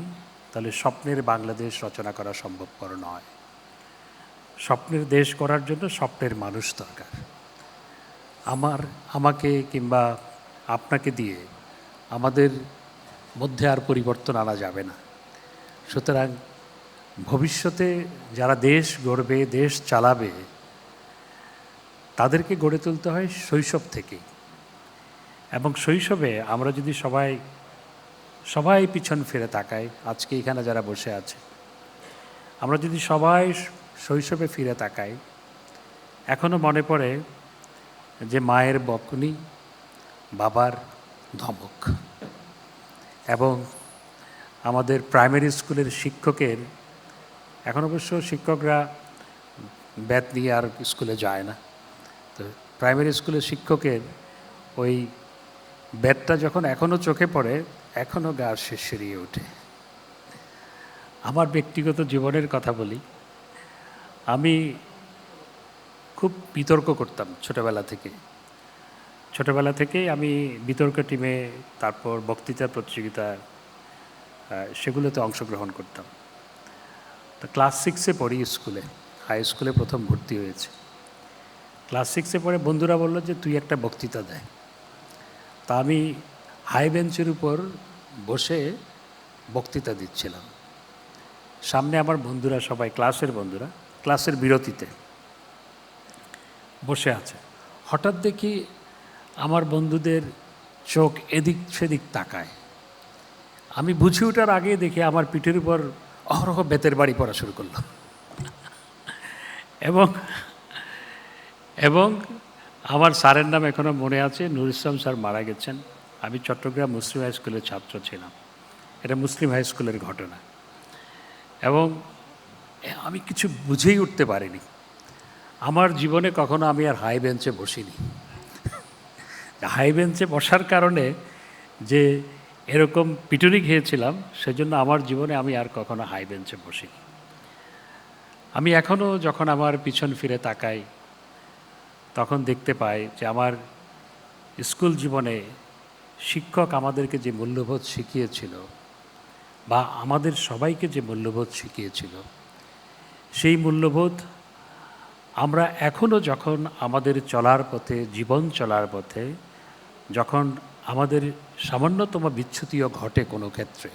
তাহলে স্বপ্নের বাংলাদেশ রচনা করা সম্ভবপর নয়। স্বপ্নের দেশ করার জন্য স্বপ্নের মানুষ দরকার। আমাকে কিংবা আপনাকে দিয়ে আমাদের মধ্যে আর পরিবর্তন আনা যাবে না। সুতরাং ভবিষ্যতে যারা দেশ গড়বে, দেশ চালাবে, তাদেরকে গড়ে তুলতে হয় শৈশব থেকে। এবং শৈশবে আমরা যদি সবাই পিছন ফিরে তাকাই, আজকে এখানে যারা বসে আছে, আমরা যদি সবাই শৈশবে ফিরে তাকাই, এখনও মনে পড়ে যে মায়ের বকুনি, বাবার ধমক, এবং আমাদের প্রাইমারি স্কুলের শিক্ষকের এখন অবশ্য শিক্ষকরা ব্যাট নিয়ে আর স্কুলে যায় না। তো প্রাইমারি স্কুলের শিক্ষকের ওই ব্যাটটা যখন এখনও চোখে পড়ে, এখনও গা শিরশিরিয়ে ওঠে। আমার ব্যক্তিগত জীবনের কথা বলি, আমি খুব বিতর্ক করতাম ছোটোবেলা থেকেই আমি বিতর্ক টিমে, তারপর বক্তৃতা প্রতিযোগিতা, সেগুলোতে অংশগ্রহণ করতাম। তো ক্লাস 6-এ পড়ি স্কুলে, হাই স্কুলে প্রথম ভর্তি হয়েছে। ক্লাস 6-এ পড়ে বন্ধুরা বললো যে তুই একটা বক্তৃতা দেয়। তা আমি হাই বেঞ্চের উপর বসে বক্তৃতা দিচ্ছিলাম। সামনে আমার বন্ধুরা সবাই, ক্লাসের বন্ধুরা, ক্লাসের বিরতিতে বসে আছে। হঠাৎ দেখি আমার বন্ধুদের চোখ এদিক সেদিক তাকায়। আমি বুঝে ওঠার আগে দেখি আমার পিঠের উপর অহরহ বেতের বাড়ি পড়া শুরু করলো। এবং আমার স্যারের নাম এখনও মনে আছে, নুর ইসলাম স্যার মারা গেছেন। আমি চট্টগ্রাম মুসলিম হাই স্কুলের ছাত্র ছিলাম। এটা মুসলিম হাই স্কুলের ঘটনা। এবং আমি কিছু বুঝেই উঠতে পারিনি। আমার জীবনে কখনো আমি আর হাই বেঞ্চে বসিনি। হাই বেঞ্চে বসার কারণে যে এরকম পিটুনি খেয়েছিলাম, সেজন্য আমার জীবনে আমি আর কখনো হাই বেঞ্চে বসিনি। আমি এখনও যখন আমার পিছন ফিরে তাকাই, তখন দেখতে পাই যে আমার স্কুল জীবনে শিক্ষক আমাদেরকে যে মূল্যবোধ শিখিয়েছিল, বা আমাদের সবাইকে যে মূল্যবোধ শিখিয়েছিল, সেই মূল্যবোধ আমরা এখনও যখন আমাদের চলার পথে, জীবন চলার পথে, যখন আমাদের সামান্যতম বিচ্যুতিও ঘটে কোনো ক্ষেত্রে,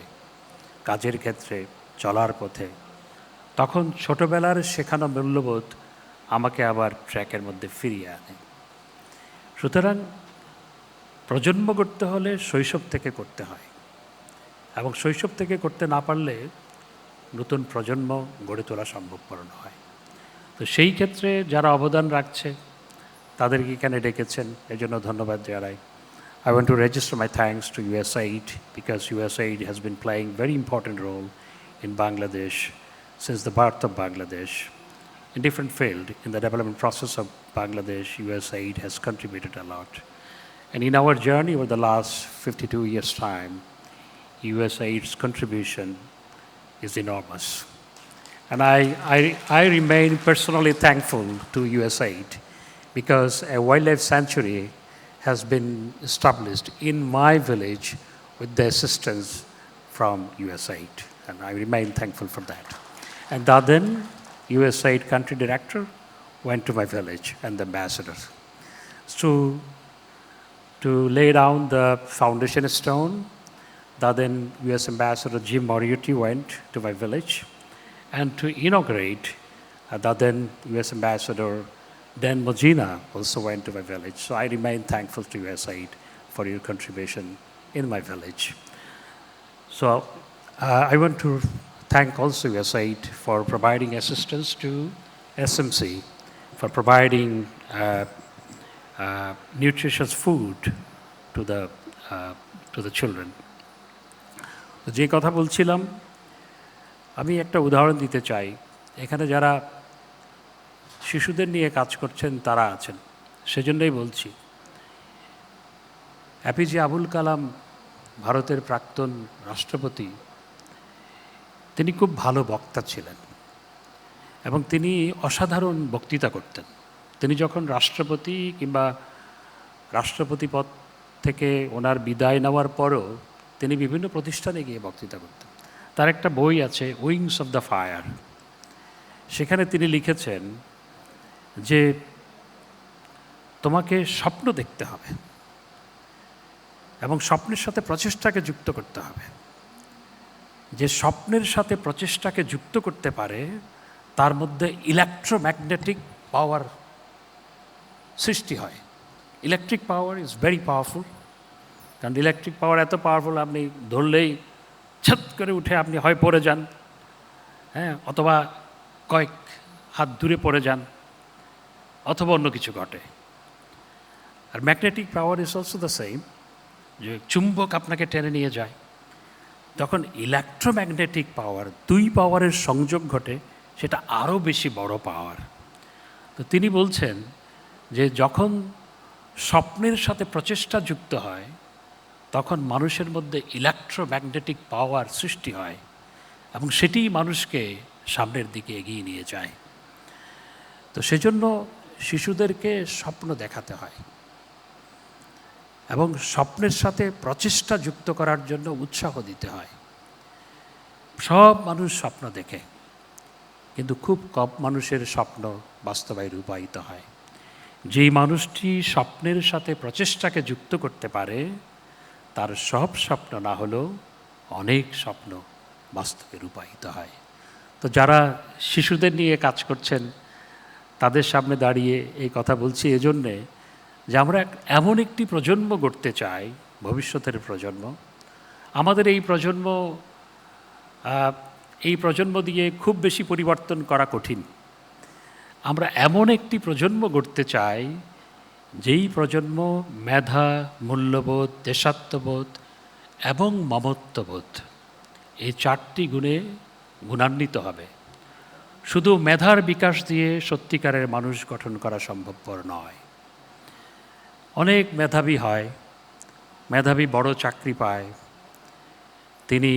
কাজের ক্ষেত্রে, চলার পথে, তখন ছোটবেলার শেখানো মূল্যবোধ আমাকে আবার ট্র্যাকের মধ্যে ফিরিয়ে আনে। সুতরাং প্রজন্ম করতে হলে শৈশব থেকে করতে হয়, এবং শৈশব থেকে করতে না পারলে নতুন প্রজন্ম গড়ে তোলা সম্ভবপর নয়। তো সেই ক্ষেত্রে যারা অবদান রাখছে তাদেরকে এখানে ডেকেছেন, এজন্য ধন্যবাদ জানাই। I want to register my thanks to USAID, because USAID has been playing very important role in Bangladesh since the birth of Bangladesh. In different field, in the development process of Bangladesh, USAID has contributed a lot. And in our journey over the last 52 years' time, USAID's contribution is enormous. And I remain personally thankful to USAID, because a wildlife sanctuary has been established in my village with the assistance from USAID, and I remain thankful for that. And then USAID country director went to my village, and the ambassador to lay down the foundation stone. Then US Ambassador Jim Moriarty went to my village, and to inaugurate, then US Ambassador Dan Mojina also went to my village. So I remain thankful to USAID for your contribution in my village. So I want to thank also USAID for providing assistance to SMC, for providing nutritious food to the children. যে কথা বলছিলাম, আমি একটা উদাহরণ দিতে চাই। এখানে যারা শিশুদের নিয়ে কাজ করছেন তারা আছেন, সেজন্যই বলছি। এপিজে আবুল কালাম, ভারতের প্রাক্তন রাষ্ট্রপতি, তিনি খুব ভালো বক্তা ছিলেন এবং তিনি অসাধারণ বক্তৃতা করতেন। তিনি যখন রাষ্ট্রপতি কিংবা রাষ্ট্রপতি পদ থেকে ওনার বিদায় নেওয়ার পরও তিনি বিভিন্ন প্রতিষ্ঠানে গিয়ে বক্তৃতা করতেন। তার একটা বই আছে, উইংস অফ দ্য ফায়ার। সেখানে তিনি লিখেছেন যে তোমাকে স্বপ্ন দেখতে হবে এবং স্বপ্নের সাথে প্রচেষ্টাকে যুক্ত করতে হবে। যে স্বপ্নের সাথে প্রচেষ্টাকে যুক্ত করতে পারে, তার মধ্যে ইলেকট্রোম্যাগনেটিক পাওয়ার সৃষ্টি হয়। Electric power is very powerful, কারণ ইলেকট্রিক পাওয়ার এত পাওয়ারফুল, আপনি ধরলেই ছট করে উঠে আপনি হয় পড়ে যান, হ্যাঁ, অথবা কয়েক হাত দূরে পড়ে যান, অথবা অন্য কিছু ঘটে। আর magnetic power is also the same, যে চুম্বক আপনাকে টেনে নিয়ে যায়। তখন ইলেকট্রোম্যাগনেটিক পাওয়ার, দুই পাওয়ারের সংযোগ ঘটে, সেটা আরও বেশি বড় পাওয়ার। তো তিনি বলছেন যে যখন স্বপ্নের সাথে প্রচেষ্টা যুক্ত হয় তখন মানুষের মধ্যে ইলেকট্রোম্যাগনেটিক পাওয়ার সৃষ্টি হয় এবং সেটিই মানুষকে সামনের দিকে এগিয়ে নিয়ে যায়। তো সেজন্য শিশুদেরকে স্বপ্ন দেখাতে হয় এবং স্বপ্নের সাথে প্রচেষ্টা যুক্ত করার জন্য উৎসাহ দিতে হয়। সব মানুষ স্বপ্ন দেখে, কিন্তু খুব কম মানুষের স্বপ্ন বাস্তবায় রূপায়িত হয়। যেই মানুষটি স্বপ্নের সাথে প্রচেষ্টাকে যুক্ত করতে পারে তার সব স্বপ্ন না হলেও অনেক স্বপ্ন বাস্তবে রূপায়িত হয়। তো যারা শিশুদের নিয়ে কাজ করছেন তাদের সামনে দাঁড়িয়ে এই কথা বলছি এজন্যে যে আমরা এমন একটি প্রজন্ম গড়তে চাই, ভবিষ্যতের প্রজন্ম। আমাদের এই প্রজন্ম দিয়ে খুব বেশি পরিবর্তন করা কঠিন। আমরা এমন একটি প্রজন্ম গড়তে চাই যেই প্রজন্ম মেধা, মূল্যবোধ, দেশাত্মবোধ এবং মমত্ববোধ এই 4টি গুণে গুণান্বিত হবে। শুধু মেধার বিকাশ দিয়ে সত্যিকারের মানুষ গঠন করা সম্ভবপর নয়। অনেক মেধাবী হয়, মেধাবী বড় চাকরি পায়, তিনি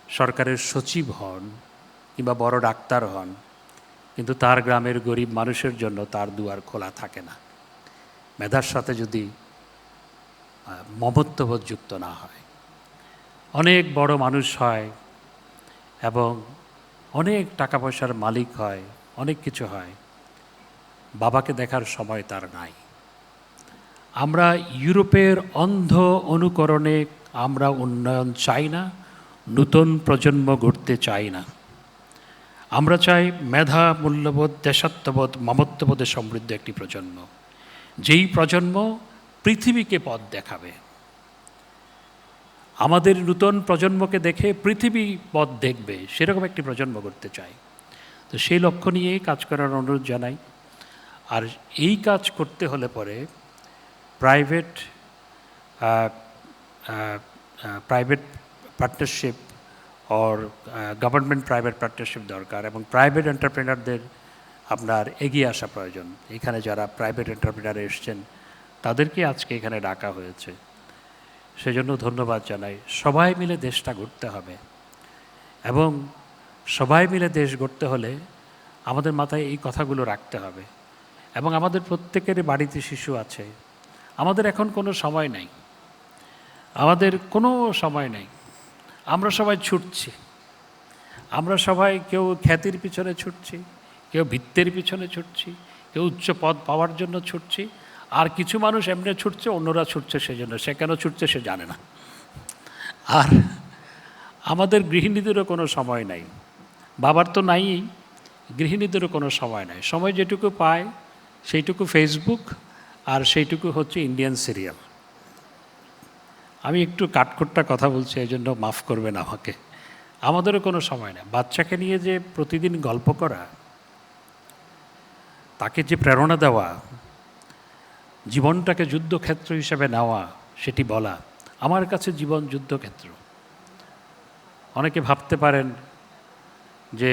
সরকারের সচিব হন কিংবা বড় ডাক্তার হন, কিন্তু তার গ্রামের গরিব মানুষের জন্য তার দুয়ার খোলা থাকে না, মেধার সাথে যদি মমত্ববোধ যুক্ত না হয়। অনেক বড় মানুষ হয় এবং অনেক টাকা পয়সার মালিক হয়, অনেক কিছু হয়, বাবাকে দেখার সময় তার নাই। আমরা ইউরোপের অন্ধ অনুকরণে আমরা উন্নয়ন চাই না, নূতন প্রজন্ম গড়তে চাই না। আমরা চাই মেধা, মূল্যবোধ, দেশাত্মবোধ, মমত্ববোধে সমৃদ্ধ একটি প্রজন্ম, যেই প্রজন্ম পৃথিবীকে পথ দেখাবে। আমাদের নূতন প্রজন্মকে দেখে পৃথিবী পথ দেখবে, সেরকম একটি প্রজন্ম করতে চাই। তো সেই লক্ষ্য নিয়েই কাজ করার অনুরোধ জানাই। আর এই কাজ করতে হলে পরে private partnership or government private partnership দরকার এবং প্রাইভেট এন্টারপ্রেনারদের আপনার এগিয়ে আসা প্রয়োজন। এখানে যারা প্রাইভেট এন্টারপ্রেনার এসছেন তাদেরকে আজকে এখানে ডাকা হয়েছে, সেজন্য ধন্যবাদ জানাই। সবাই মিলে দেশটা গড়তে হবে এবং সবাই মিলে দেশ গড়তে হলে আমাদের মাথায় এই কথাগুলো রাখতে হবে। এবং আমাদের প্রত্যেকের বাড়িতে শিশু আছে। আমাদের এখন কোনো সময় নাই, আমাদের কোনো সময় নেই। আমরা সবাই ছুটছি, আমরা সবাই কেউ খ্যাতির পিছনে ছুটছি, কেউ বৃত্তের পিছনে ছুটছি, কেউ উচ্চ পদ পাওয়ার জন্য ছুটছি, আর কিছু মানুষ এমনি ছুটছে, অন্যরা ছুটছে সেজন্য, সে কেন ছুটছে সে জানে না। আর আমাদের গৃহিণীদেরও কোনো সময় নাই, বাবার তো নাই, গৃহিণীদেরও কোনো সময় নাই। সময় যেটুকু পায় সেইটুকু ফেসবুক আর সেইটুকু হচ্ছে ইন্ডিয়ান সিরিয়াল। আমি একটু কাঠখোট্টা কথা বলছি, এই জন্য মাফ করবেন আমাকে। আমাদেরও কোনো সময় নেই। বাচ্চাকে নিয়ে যে প্রতিদিন গল্প করা, তাকে যে প্রেরণা দেওয়া, জীবনটাকে যুদ্ধক্ষেত্র হিসেবে নেওয়া, সেটি বলা, আমার কাছে জীবন যুদ্ধক্ষেত্র। অনেকে ভাবতে পারেন যে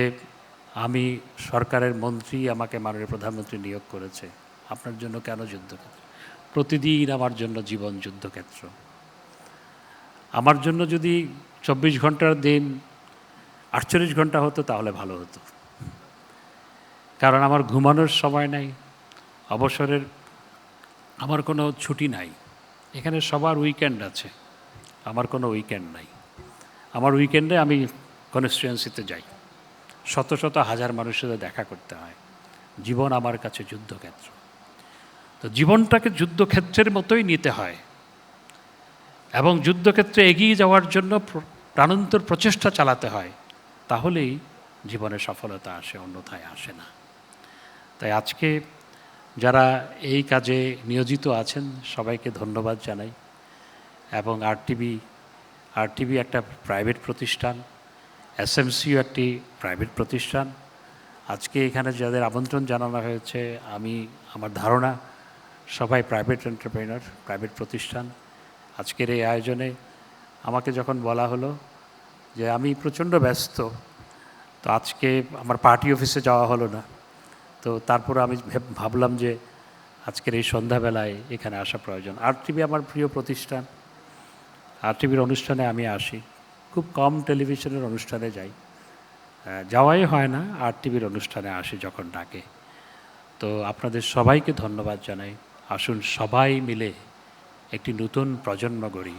আমি সরকারের মন্ত্রী, আমাকে মাননীয় প্রধানমন্ত্রী নিয়োগ করেছে, আপনার জন্য কেন যুদ্ধক্ষেত্র? প্রতিদিন আমার জন্য জীবন যুদ্ধক্ষেত্র। আমার জন্য যদি 24 ঘন্টার দিন 48 ঘন্টা হতো তাহলে ভালো হতো, কারণ আমার ঘুমানোর সময় নাই, অবসরের আমার কোনো ছুটি নাই। এখানে সবার উইকেন্ড আছে, আমার কোনো উইকেন্ড নাই। আমার উইকেন্ডে আমি কনস্টিটুয়েন্সিতে যাই, শত শত হাজার মানুষের সাথে দেখা করতে হয়। জীবন আমার কাছে যুদ্ধক্ষেত্র। তো জীবনটাকে যুদ্ধক্ষেত্রের মতোই নিতে হয় এবং যুদ্ধক্ষেত্রে এগিয়ে যাওয়ার জন্য প্রাণান্তর প্রচেষ্টা চালাতে হয়, তাহলেই জীবনে সফলতা আসে, অন্যথায় আসে না। তাই আজকে যারা এই কাজে নিয়োজিত আছেন সবাইকে ধন্যবাদ জানাই। এবং আরটিভি একটা প্রাইভেট প্রতিষ্ঠান, এসএমসিও একটি প্রাইভেট প্রতিষ্ঠান। আজকে এখানে যাদের আমন্ত্রণ জানানো হয়েছে, আমার ধারণা সবাই প্রাইভেট এন্টারপ্রেনার, প্রাইভেট প্রতিষ্ঠান। আজকের এই আয়োজনে আমাকে যখন বলা হলো যে আমি প্রচণ্ড ব্যস্ত, তো আজকে আমার পার্টি অফিসে যাওয়া হলো না, তো তারপরে আমি ভাবলাম যে আজকের এই সন্ধ্যাবেলায় এখানে আসা প্রয়োজন। RTV আমার প্রিয় প্রতিষ্ঠান, RTVর অনুষ্ঠানে আমি আসি, খুব কম টেলিভিশনের অনুষ্ঠানে যাই, যাওয়াই হয় না, RTVর অনুষ্ঠানে আসি যখন ডাকে। তো আপনাদের সবাইকে ধন্যবাদ জানাই। আসুন সবাই মিলে একটি নতুন প্রজন্ম গড়ি,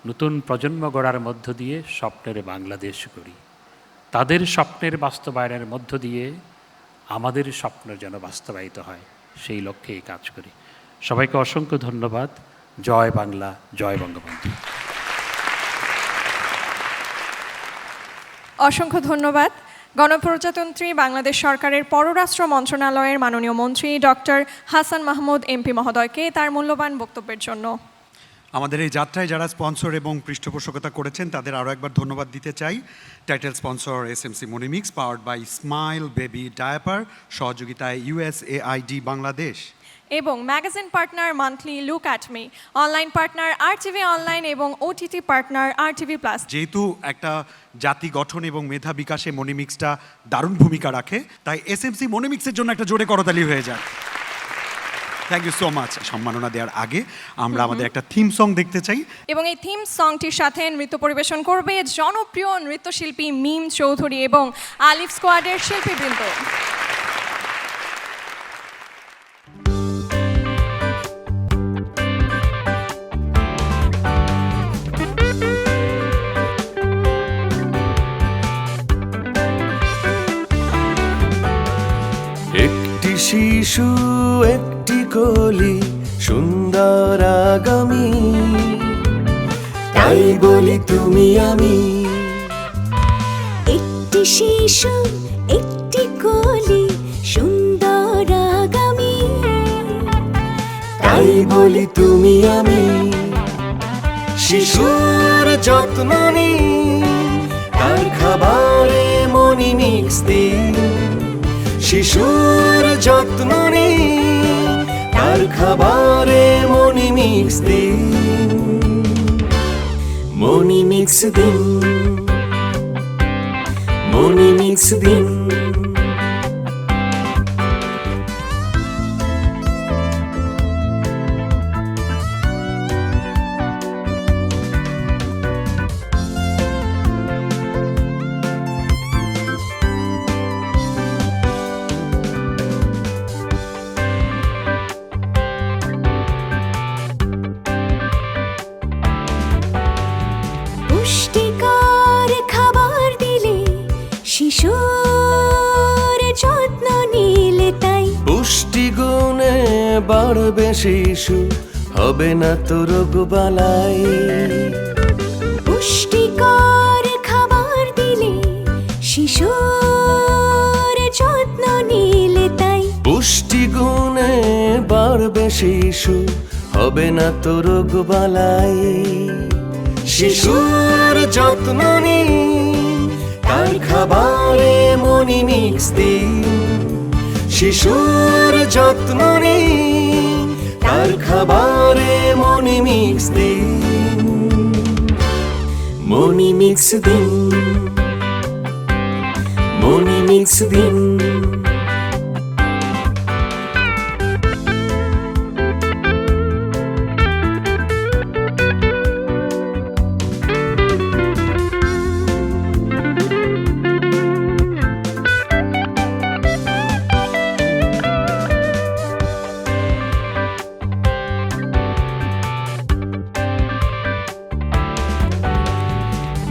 নতুন প্রজন্ম গড়ার মধ্য দিয়ে স্বপ্নের বাংলাদেশ গড়ি, তাদের স্বপ্নের বাস্তবায়নের মধ্য দিয়ে আমাদের স্বপ্ন যেন বাস্তবায়িত হয়, সেই লক্ষ্যেই কাজ করি। সবাইকে অসংখ্য ধন্যবাদ। জয় বাংলা, জয় বঙ্গবন্ধু। অসংখ্য ধন্যবাদ গণপ্রজাতন্ত্রী বাংলাদেশ সরকারের পররাষ্ট্র মন্ত্রণালয়ের মাননীয় মন্ত্রী ডক্টর হাসান মাহমুদ MP মহোদয়কে তার মূল্যবান বক্তব্যের জন্য। আমাদের এই যাত্রায় যারা স্পন্সর এবং পৃষ্ঠপোষকতা করেছেন তাদের আরও একবার ধন্যবাদ দিতে চাই। Title sponsor SMC Monimix, powered by Smile baby diaper, সহযোগিতায় USAID বাংলাদেশ, এবং magazine partner Monthly Look at Me, online partner RTV online এবং OTT পার্টনার RTV+। যেহেতু একটা জাতি গঠন এবং মেধা বিকাশে মনিমিক্সটা দারুণ ভূমিকা রাখে, তাই SMC মনিমিক্সের জন্য একটা জোরে করতালি হয়ে যায়। Thank you so much. সম্মাননা দেওয়ার আগে আমরা আমাদের একটা থিম সং দেখতে চাই, এবং এই থিম সংটির সাথে নৃত্য পরিবেশন করবে জনপ্রিয় নৃত্যশিল্পী মিম চৌধুরী এবং আলিফ স্কোয়াডের শিল্পীবৃন্দ। একটি শিশু, একটি কলি, সুন্দর আগামী, তাই বলি তুমি আমি। একটি শিশু, একটি কলি, সুন্দর আগামী, তাই বলি তুমি আমি। শিশুর যত্ন নিই, তার খাবারে মনিমিক্স দিই। শিশুর যত্ন নিই, তার খাবারে মনিমিক্স দিই। মনিমিক্স দিন, মনিমিক্স দিন। পুষ্টিকর খাবার দিলে, শিশুর যত্ন নিলে, তাই পুষ্টিগুণে বাড়বে শিশু, হবে না তো রোগ বালাই। পুষ্টিকর খাবার দিলে, শিশুর যত্ন নিলে, তাই পুষ্টিগুণে বাড়বে শিশু, হবে না তো রোগ বালাই। শিশুর যত্ন নিই, তার খাবারে মনিমিক্স দিই। শিশুর যত্ন নিই, তার খাবারে মনিমিক্স দিই। মনিমিক্স দিন, মনিমিক্স দিন।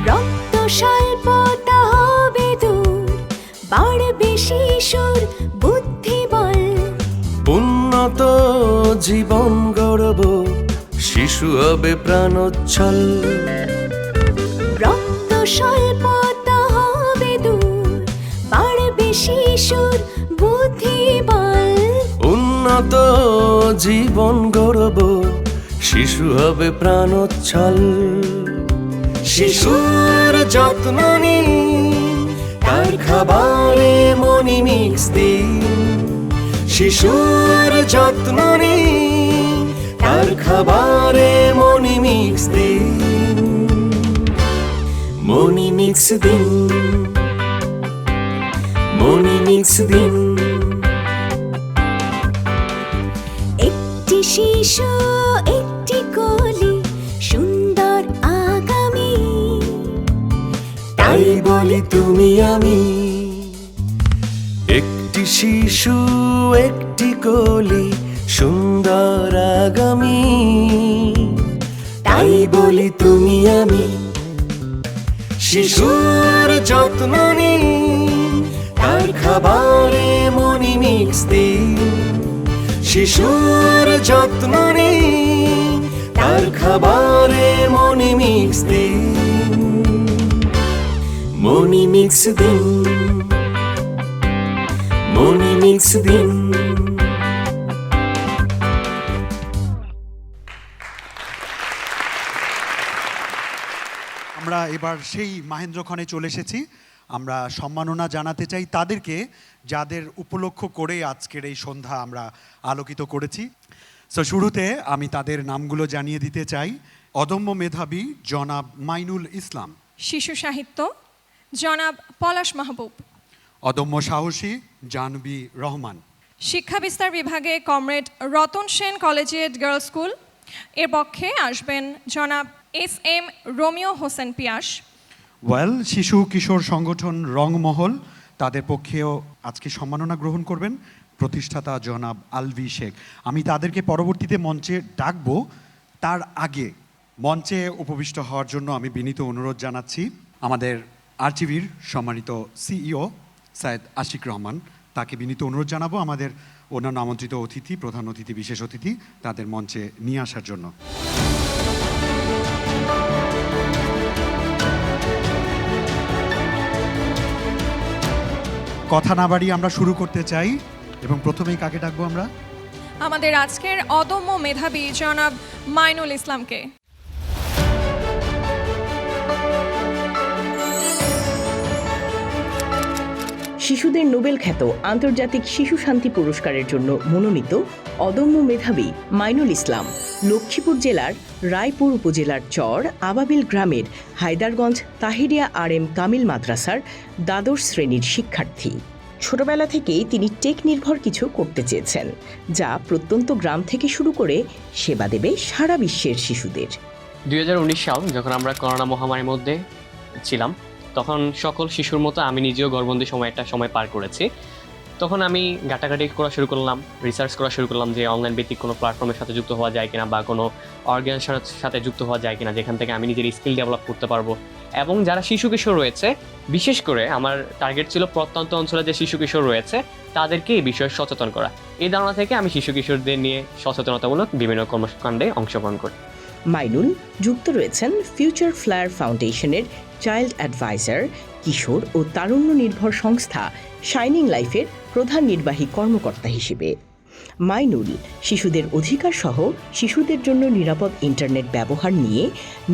রক্ত স্বল্পতা হবে দূর, বাড়বে শিশুর বুদ্ধিবল। উন্নত জীবন গড়ব, শিশু হবে প্রাণোচ্ছল। রক্ত স্বল্পতা হবে দূর, বাড়বে শিশুর বুদ্ধিবল। উন্নত জীবন গড়ব, শিশু হবে প্রাণোচ্ছল। শিশুর যত্ন নিই, তার খাবারে মনিমিক্স দিই। শিশুর যত্ন নিই, তার খাবারে মনিমিক্স দিই। মনিমিক্স দিন, মনিমিক্স দিন। একটি শিশু একটি কলি সুন্দর আগামী, তাই বলি তুমি আমি। একটি শিশু একটি কলি সুন্দর আগামী, তাই বলি তুমি আমি। শিশুর যত্ন নিন, তার খাবারে মনিমিক্স দিন। শিশুর যত্ন নিন, তার খাবারে মনিমিক্স দিন। মনিমিক্স দিন, মনিমিক্স দিন। আমরা এবার সেই মাহেন্দ্রক্ষণে চলে এসেছি। আমরা সম্মাননা জানাতে চাই তাদেরকে যাদের উপলক্ষ করে আজকের এই সন্ধ্যা আমরা আলোকিত করেছি। সো শুরুতে আমি তাদের নামগুলো জানিয়ে দিতে চাই। অদম্য মেধাবী জনাব মাইনুল ইসলাম, শিশু সাহিত্য জনাব পলাশ মাহবুব, অদম্য সাহসী জাহ্নবী রহমান, শিক্ষা বিস্তার বিভাগে comrade Ratan Sen collegiate girls school এর পক্ষে আসবেন জনাব SM রোমিও হোসেন পিয়াস। শিশু কিশোর সংগঠন রংমহল, তাদের পক্ষেও আজকে সম্মাননা গ্রহণ করবেন প্রতিষ্ঠাতা জনাব আলভি শেখ। আমি তাদেরকে পরবর্তীতে মঞ্চে ডাকবো, তার আগে মঞ্চে উপবিষ্ট হওয়ার জন্য আমি বিনীত অনুরোধ জানাচ্ছি আমাদের RTVর সম্মানিত CEO সৈয়দ আশিক রহমান। তাকে বিনীত অনুরোধ জানাবো আমাদের অন্যান্য আমন্ত্রিত অতিথি, প্রধান অতিথি, বিশেষ অতিথি তাদের মঞ্চে নিয়ে আসার জন্য। কথা না বাড়িয়ে আমরা শুরু করতে চাই এবং প্রথমেই কাকে ডাকবো আমরা? আমাদের আজকের অদম্য মেধাবী জনাব মাইনুল ইসলামকে। শিশুদের নোবেল খ্যাত আন্তর্জাতিক শিশু শান্তি পুরস্কারের জন্য মনোনীত অদম্য মেধাবী মাইনুল ইসলাম লক্ষ্মীপুর জেলার রায়পুর উপজেলার চর আবাবিল গ্রামের হায়দারগঞ্জ তাহিরিয়া RM কামিল মাদ্রাসার দ্বাদশ শ্রেণীর শিক্ষার্থী। ছোটবেলা থেকেই তিনি টেক নির্ভর কিছু করতে চেয়েছেন, যা প্রত্যন্ত গ্রাম থেকে শুরু করে সেবা দেবে সারা বিশ্বের শিশুদের। 2019 সাল যখন আমরা করোনা মহামারীর মধ্যে ছিলাম, তখন সকল শিশুর মতো আমি নিজেও ঘরবন্দি একটা সময় পার করেছি। তখন আমি ঘাটাঘাটি করা শুরু করলাম, রিসার্চ করা শুরু করলাম যে অনলাইন ভিত্তিক কোনো প্ল্যাটফর্মের সাথে যুক্ত হওয়া যায় কিনা বা কোনো অর্গানাইজেশনের সাথে যুক্ত হওয়া যায় কিনা, যেখান থেকে আমি নিজের স্কিল ডেভেলপ করতে পারবো। এবং যারা শিশু কিশোর রয়েছে, বিশেষ করে আমার টার্গেট ছিল প্রত্যন্ত অঞ্চলে যে শিশু কিশোর রয়েছে তাদেরকে এই বিষয়ে সচেতন করা। এই ধারণা থেকে আমি শিশু কিশোরদের নিয়ে সচেতনতামূলক বিভিন্ন কর্মকাণ্ডে অংশগ্রহণ করি। মাইনুল যুক্ত রয়েছেন ফিউচার ফ্লায়ার ফাউন্ডেশনের চাইল্ড অ্যাডভাইজার, কিশোর ও তারুণ্য নির্ভর সংস্থা শাইনিং লাইফের প্রধান নির্বাহী কর্মকর্তা হিসেবে। মাইনুল শিশুদের অধিকার সহ শিশুদের জন্য নিরাপদ ইন্টারনেট ব্যবহার নিয়ে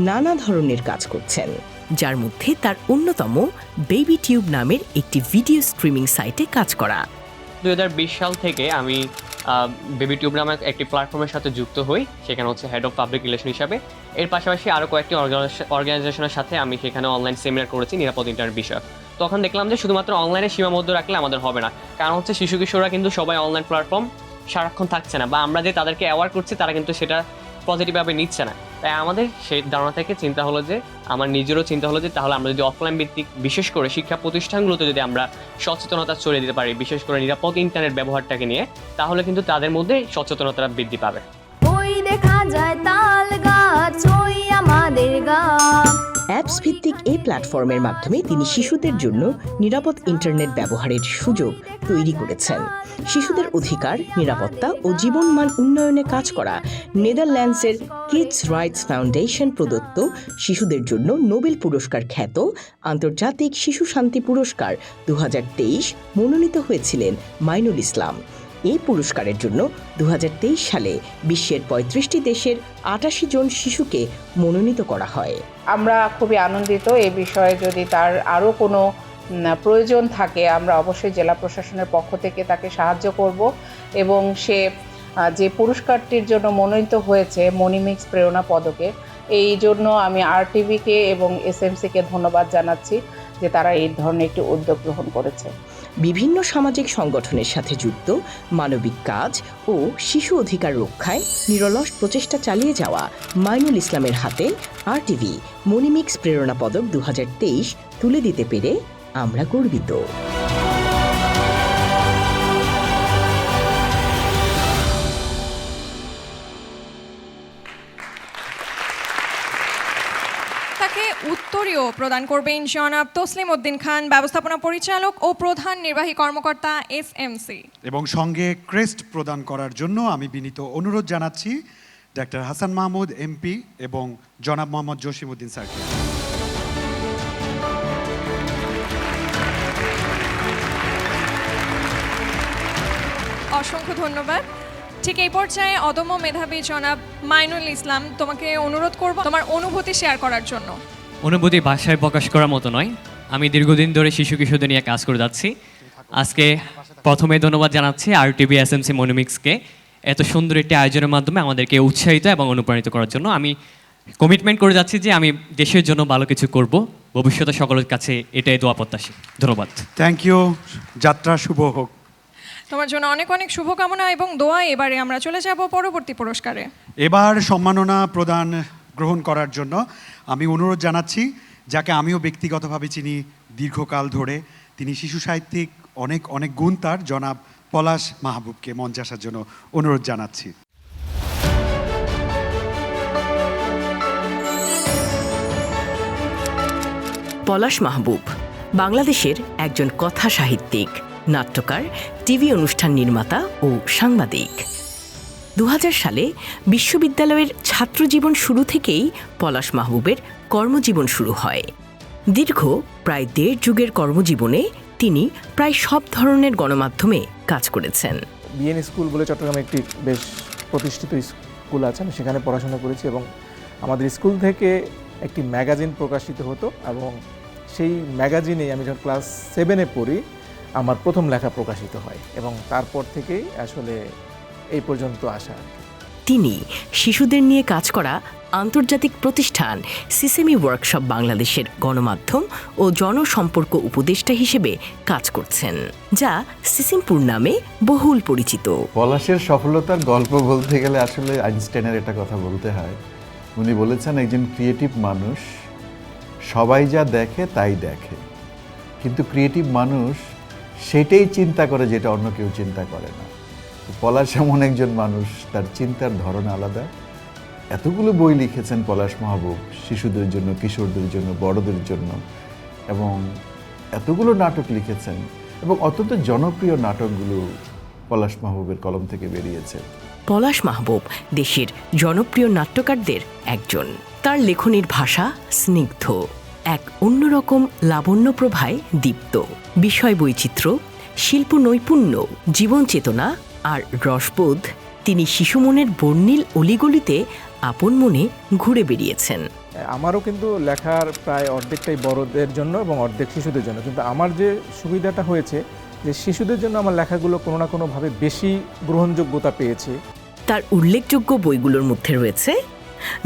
নানা ধরনের কাজ করছেন, যার মধ্যে তার অন্যতম বেবি টিউব নামের একটি ভিডিও স্ট্রিমিং সাইটে কাজ করা। 2020 সাল থেকে আমি বেবি টিউব নামে একটি প্ল্যাটফর্মের সাথে যুক্ত হই, সেখানে হচ্ছে হেড অফ পাবলিক রিলেশন হিসাবে। এর পাশাপাশি আরও কয়েকটি অর্গানাইজেশনের সাথে আমি সেখানে অনলাইন সেমিনার করেছি নিরাপদ ইন্টারনেট বিষয়ে। তখন দেখলাম যে শুধুমাত্র অনলাইনে সীমাবদ্ধ রাখলে আমাদের হবে না, কারণ হচ্ছে শিশু কিশোররা কিন্তু সবাই অনলাইন প্ল্যাটফর্ম সারাক্ষণ থাকছে না, বা আমরা যে তাদেরকে অ্যাওয়ার করছি তারা কিন্তু সেটা পজিটিভভাবে নিচ্ছে না। তাই আমাদের সেই ধারণা থেকে চিন্তা হলো যে, আমার নিজেরও চিন্তা হলো যে তাহলে আমরা যদি অফলাইন ভিত্তিক বিশেষ করে শিক্ষা প্রতিষ্ঠানগুলোতে যদি আমরা সচেতনতা ছড়িয়ে দিতে পারি, বিশেষ করে নিরাপদ ইন্টারনেট ব্যবহারটাকে নিয়ে, তাহলে কিন্তু তাদের মধ্যে সচেতনতা বৃদ্ধি পাবে। ওই দেখা যায় তাল গাছ, ওই আমাদের গাছ। অ্যাপস ভিত্তিক এই প্ল্যাটফর্মের মাধ্যমে তিনি শিশুদের জন্য নিরাপদ ইন্টারনেট ব্যবহারের সুযোগ তৈরি করেছেন। শিশুদের অধিকার, নিরাপত্তা ও জীবনমান উন্নয়নে কাজ করা নেদারল্যান্ডসের কিডস রাইটস ফাউন্ডেশন প্রদত্ত শিশুদের জন্য নোবেল পুরস্কার খ্যাত আন্তর্জাতিক শিশু শান্তি পুরস্কার 2023 মনোনীত হয়েছিলেন মাইনুল ইসলাম। এই পুরস্কারের জন্য 2023 সালে বিশ্বের 35টি দেশের 88 জন শিশুকে মনোনীত করা হয়। আমরা খুবই আনন্দিত। এই বিষয়ে যদি তার আরও কোনো প্রয়োজন থাকে, আমরা অবশ্যই জেলা প্রশাসনের পক্ষ থেকে তাকে সাহায্য করব, এবং সে যে পুরস্কারটির জন্য মনোনীত হয়েছে মনিমিক্স প্রেরণা পদকে, এই জন্য আমি RTVকে এবং SMCকে ধন্যবাদ জানাচ্ছি যে তারা এই ধরনের একটি উদ্যোগ গ্রহণ করেছে। বিভিন্ন সামাজিক সংগঠনের সাথে যুক্ত মানবিক কাজ ও শিশু অধিকার রক্ষায় নিরলস প্রচেষ্টা চালিয়ে যাওয়া মাইনুল ইসলামের হাতে RTV মনিমিক্স প্রেরণা পদক 2023 তুলে দিতে পেরে আমরা গর্বিত। তাকে উত্তরীয় প্রদান করবেন জনাব তসলিম উদ্দিন খান, ব্যবস্থাপনা পরিচালক ও প্রধান নির্বাহী কর্মকর্তা SMC। এবং সঙ্গে ক্রেস্ট প্রদান করার জন্য আমি বিনীত অনুরোধ জানাচ্ছি ডাক্তার হাসান মাহমুদ MP এবং জনাব মোহাম্মদ জসিমউদ্দিন স্যারকে। অসংখ্য ধন্যবাদ। ঠিক এই পর্যায়ে অদম্য মেধাবী জনাব মাইনুল ইসলাম, তোমাকে অনুরোধ করব তোমার অনুভূতি শেয়ার করার জন্য। অনুভূতি ভাষায় প্রকাশ করার মতো নয়। আমি দীর্ঘদিন ধরে শিশু কিশোরদের নিয়ে কাজ করে যাচ্ছি। আজকে প্রথমে ধন্যবাদ জানাচ্ছি RTV SMC মনিমিক্সকে এত সুন্দর একটি আয়োজনের মাধ্যমে আমাদেরকে উৎসাহিত এবং অনুপ্রাণিত করার জন্য। আমি কমিটমেন্ট করে যাচ্ছি যে আমি দেশের জন্য ভালো কিছু করব, ভবিষ্যতে সকলের কাছে এটাই দোয়া প্রত্যাশী। ধন্যবাদ। Thank you. যাত্রা শুভ হোক। তোমার জন্য অনেক অনেক শুভকামনা এবং দোয়া। এবারে আমরা চলে যাব পরবর্তী পুরস্কারে। এবার সম্মাননা প্রদান গ্রহণ করার জন্য আমি অনুরোধ জানাচ্ছি যাকে আমিও ব্যক্তিগতভাবে চিনি দীর্ঘকাল ধরে, তিনি শিশু সাহিত্যিক, অনেক অনেক গুণ তার, জনাব পলাশ মাহবুবকে মঞ্চে আসার জন্য অনুরোধ জানাচ্ছি। পলাশ মাহবুব বাংলাদেশের একজন কথা সাহিত্যিক, নাট্যকার, টিভি অনুষ্ঠান নির্মাতা ও সাংবাদিক। 2000 সালে বিশ্ববিদ্যালয়ের ছাত্রজীবন শুরু থেকেই পলাশ মাহবুবের কর্মজীবন শুরু হয়। দীর্ঘ প্রায় 1.5 যুগের কর্মজীবনে তিনি প্রায় সব ধরনের গণমাধ্যমে কাজ করেছেন। বিএন স্কুল বলে চট্টগ্রামে একটি বেশ প্রতিষ্ঠিত স্কুল আছে, আমি সেখানে পড়াশোনা করেছি এবং আমাদের স্কুল থেকে একটি ম্যাগাজিন প্রকাশিত হতো এবং সেই ম্যাগাজিনে আমি যখন ক্লাস 7-এ পড়ি আমার প্রথম লেখা প্রকাশিত হয় এবং তারপর থেকেই আসলে এই পর্যন্ত আসা। তিনি শিশুদের নিয়ে কাজ করা আন্তর্জাতিক প্রতিষ্ঠান সিসেমি ওয়ার্কশপ বাংলাদেশের গণমাধ্যম ও জনসম্পর্ক উপদেষ্টা হিসেবে কাজ করছেন, যা সিসিমপুর নামে বহুল পরিচিত। পলাশের সফলতার গল্প বলতে গেলে আসলে আইনস্টাইনের একটা কথা বলতে হয়। উনি বলেছেন একজন ক্রিয়েটিভ মানুষ সবাই যা দেখে তাই দেখে, কিন্তু ক্রিয়েটিভ মানুষ সেটাই চিন্তা করে যেটা অন্য কেউ চিন্তা করে না। পলাশ এমন একজন মানুষ, তার চিন্তার ধরন আলাদা। এতগুলো বই লিখেছেন পলাশ মাহবুব শিশুদের জন্য, কিশোরদের জন্য, বড়দের জন্য, এবং এতগুলো নাটক লিখেছেন এবং অত্যন্ত জনপ্রিয় নাটকগুলো পলাশ মাহবুবের কলম থেকে বেরিয়েছে। পলাশ মাহবুব দেশের জনপ্রিয় নাট্যকারদের একজন। তার লেখনীর ভাষা স্নিগ্ধ, এক অন্যরকম লাবণ্য প্রভায় দীপ্ত। বিষয় বৈচিত্র্য, শিল্প নৈপুণ্য, জীবন চেতনা আর রসবোধ, তিনি শিশুমনের বর্ণিল অলিগলিতে আপন মনে ঘুরে বেরিয়েছেন। আমারও কিন্তু লেখার প্রায় অর্ধেকটাই বড়দের জন্য এবং অর্ধেক শিশুদের জন্য, কিন্তু আমার যে সুবিধাটা হয়েছে যে শিশুদের জন্য আমার লেখাগুলো কোনো না কোনোভাবে বেশি গ্রহণযোগ্যতা পেয়েছে। তার উল্লেখযোগ্য বইগুলোর মধ্যে রয়েছে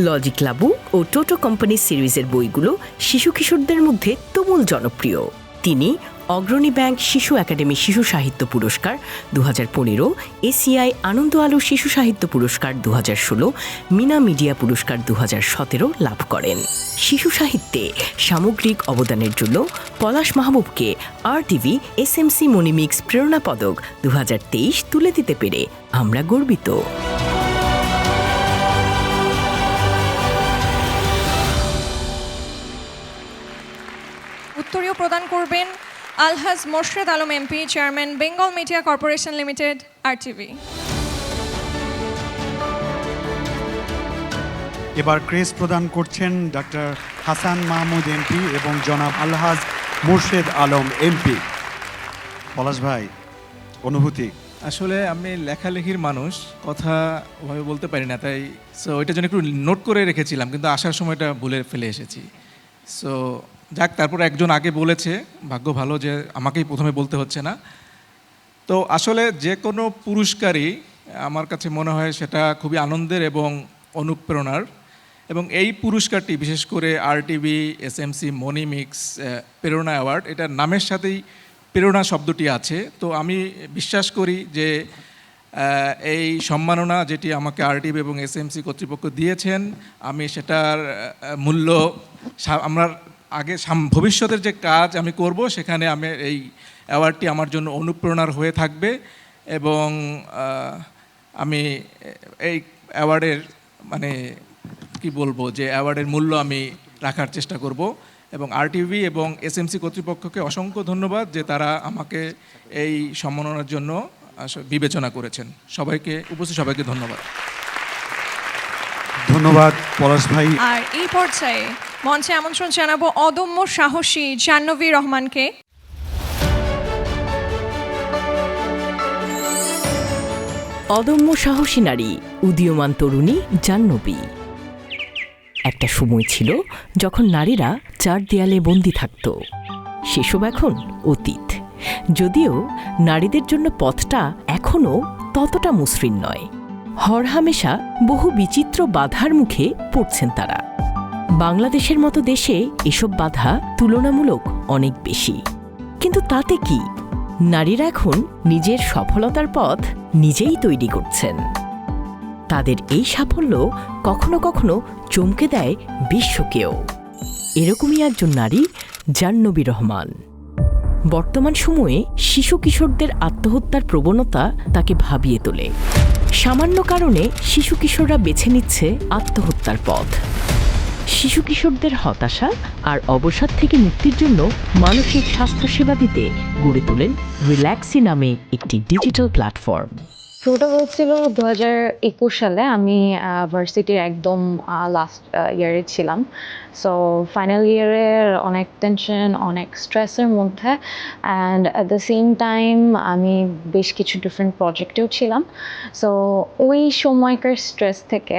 লজিক লাবু ও টোটো কোম্পানি সিরিজের বইগুলো শিশু কিশোরদের মধ্যে তুমুল জনপ্রিয়। তিনি অগ্রণী ব্যাংক শিশু একাডেমি শিশু সাহিত্য পুরস্কার 2015, এসিআই আনন্দ আলো শিশু সাহিত্য পুরস্কার 2016, মিনা মিডিয়া পুরস্কার 2017 লাভ করেন। শিশু সাহিত্যে সামগ্রিক অবদানের জন্য পলাশ মাহবুবকে RTV SMC মনিমিক্স প্রেরণা পদক 2023 তুলে দিতে পেরে আমরা গর্বিত। উত্তরীয় প্রদান করবেন আলহাজ Morshed Alam MP, chairman Bengal media corporation limited, RTV। এবার ক্রেস্ট প্রদান করছেন ডাক্তার হাসান মাহমুদ MP এবং জনাব আলহাজ মোর্শেদ আলম MP। পলাশ ভাই, অনুভূতি? আসলে আমি লেখালেখির মানুষ, কথা ওভাবে বলতে পারি না, তাই সো ওইটার জন্য একটু নোট করে রেখেছিলাম, কিন্তু আসার সময়টা ভুলে ফেলে এসেছি। সো যাক, তারপর একজন আগে বলেছে, ভাগ্য ভালো যে আমাকেই প্রথমে বলতে হচ্ছে না। তো আসলে যে কোনো পুরস্কারই আমার কাছে মনে হয় সেটা খুবই আনন্দের এবং অনুপ্রেরণার, এবং এই পুরস্কারটি বিশেষ করে RTV SMC মনিমিক্স প্রেরণা অ্যাওয়ার্ড, এটার নামের সাথেই প্রেরণা শব্দটি আছে। তো আমি বিশ্বাস করি যে এই সম্মাননা যেটি আমাকে আরটিভি এবং এসএমসি কর্তৃপক্ষ দিয়েছেন, আমি সেটার মূল্য আমরা আগে ভবিষ্যতের যে কাজ আমি করব সেখানে আমি এই অ্যাওয়ার্ডটি আমার জন্য অনুপ্রেরণার হয়ে থাকবে এবং আমি এই অ্যাওয়ার্ডের মানে কি বলবো যে অ্যাওয়ার্ডের মূল্য আমি রাখার চেষ্টা করব এবং আরটিভি এবং এসএমসি কর্তৃপক্ষকে অসংখ্য ধন্যবাদ যে তারা আমাকে এই সম্মাননার জন্য বিবেচনা করেছেন। সবাইকে উপস্থিত সবাইকে ধন্যবাদ। ধন্যবাদ পলাশ ভাই। আর এই পর্যায়ে মঞ্চে আমন্ত্রণ জানাবো অদম্য সাহসী জাহ্নবী রহমানকে। অদম্য সাহসী নারী, উদীয়মান তরুণী জাহ্নবী। একটা সময় ছিল যখন নারীরা চার দেয়ালে বন্দি থাকত, সেসব এখন অতীত। যদিও নারীদের জন্য পথটা এখনও ততটা মসৃণ নয়, হরহামেশা বহু বিচিত্র বাধার মুখে পড়ছেন তারা। বাংলাদেশের মতো দেশে এসব বাধা তুলনামূলক অনেক বেশি, কিন্তু তাতে কি, নারীরা এখন নিজের সফলতার পথ নিজেই তৈরি করছেন। তাদের এই সাফল্য কখনো কখনো চমকে দেয় বিশ্বকেও। এরকমই একজন নারী জাহ্নবী রহমান। বর্তমান সময়ে শিশু কিশোরদের আত্মহত্যার প্রবণতা তাকে ভাবিয়ে তোলে। সামান্য কারণে শিশু কিশোররা বেছে নিচ্ছে আত্মহত্যার পথ। শিশু কিশোরদের হতাশা আর অবসাদ থেকে মুক্তির জন্য মানসিক স্বাস্থ্যসেবা দিতে গড়ে তোলেন রিল্যাক্সি নামে একটি ডিজিটাল প্ল্যাটফর্ম। শুরুটা হয়েছিল 2021 সালে। আমি ভার্সিটির একদম লাস্ট ইয়ারে ছিলাম। সো ফাইনাল ইয়ারের অনেক টেনশন, অনেক স্ট্রেসের মধ্যে, and at the same time আমি বেশ কিছু ডিফারেন্ট প্রজেক্টেও ছিলাম। সো ওই সময়কার স্ট্রেস থেকে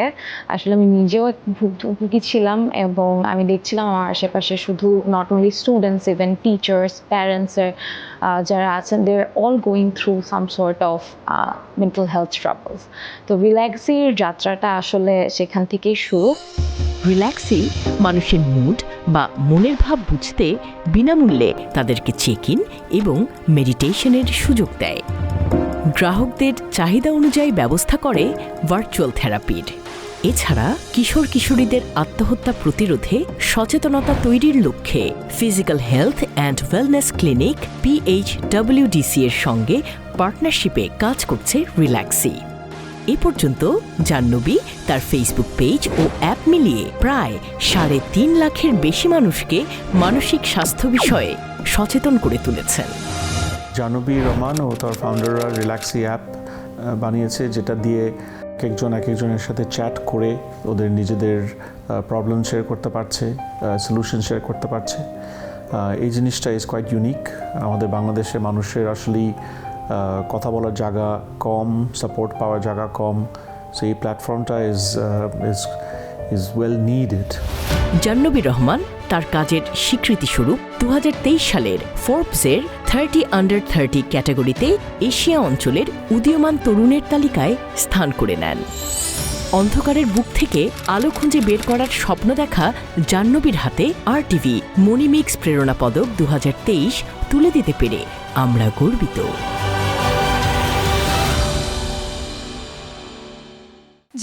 আসলে আমি নিজেও ভুক্তভোগী ছিলাম এবং আমি দেখছিলাম আমার আশেপাশে শুধু not only students, even teachers, প্যারেন্টসের যারা আছেন, they are all going through some sort of mental health troubles. তো রিল্যাক্সির যাত্রাটা আসলে সেখান থেকেই শুরু। রিল্যাক্সি মানুষের মুড বা মনের ভাব বুঝতে বিনামূল্যে তাদেরকে চেক ইন এবং মেডিটেশনের সুযোগ দেয়। গ্রাহকদের চাহিদা অনুযায়ী ব্যবস্থা করে ভার্চুয়াল থেরাপির। এছাড়া কিশোর কিশোরীদের আত্মহত্যা প্রতিরোধে সচেতনতা তৈরির লক্ষ্যে physical health and wellness clinic PHWDC এর সঙ্গে পার্টনারশিপে কাজ করছে রিল্যাক্সি। এ পর্যন্ত জাহ্নবী তার ফেসবুক পেজ ও অ্যাপ মিলিয়ে প্রায় 3.5 লাখের বেশি মানুষকে মানসিক স্বাস্থ্য বিষয়ে সচেতন করে তুলেছেন। জাহ্নবী রহমান ও তার ফাউন্ডাররা রিল্যাক্সি অ্যাপ বানিয়েছে, যেটা দিয়ে একজনের সাথে চ্যাট করে ওদের নিজেদের প্রবলেম শেয়ার করতে পারছে, সলিউশন শেয়ার করতে পারছে। এই জিনিসটা ইজ কোয়াইট ইউনিক। আমাদের বাংলাদেশে মানুষের আসলেই কথা বলার জায়গা কম, সাপোর্ট পাওয়ার জায়গা কম। সো এই প্ল্যাটফর্মটা is well needed. Jahnabi Rahman তার কাজের স্বীকৃতিস্বরূপ 2023 সালের ফোর্বসের 30 আন্ডার 30 ক্যাটাগরিতে এশিয়া অঞ্চলের উদীয়মান তরুণের তালিকায় স্থান করে নেন। অন্ধকারের বুক থেকে আলো খুঁজে বের করার স্বপ্ন দেখা জাহ্নবীর হাতে আরটিভি মনিমিক্স প্রেরণা পদক 2023 তুলে দিতে পেরে আমরা গর্বিত।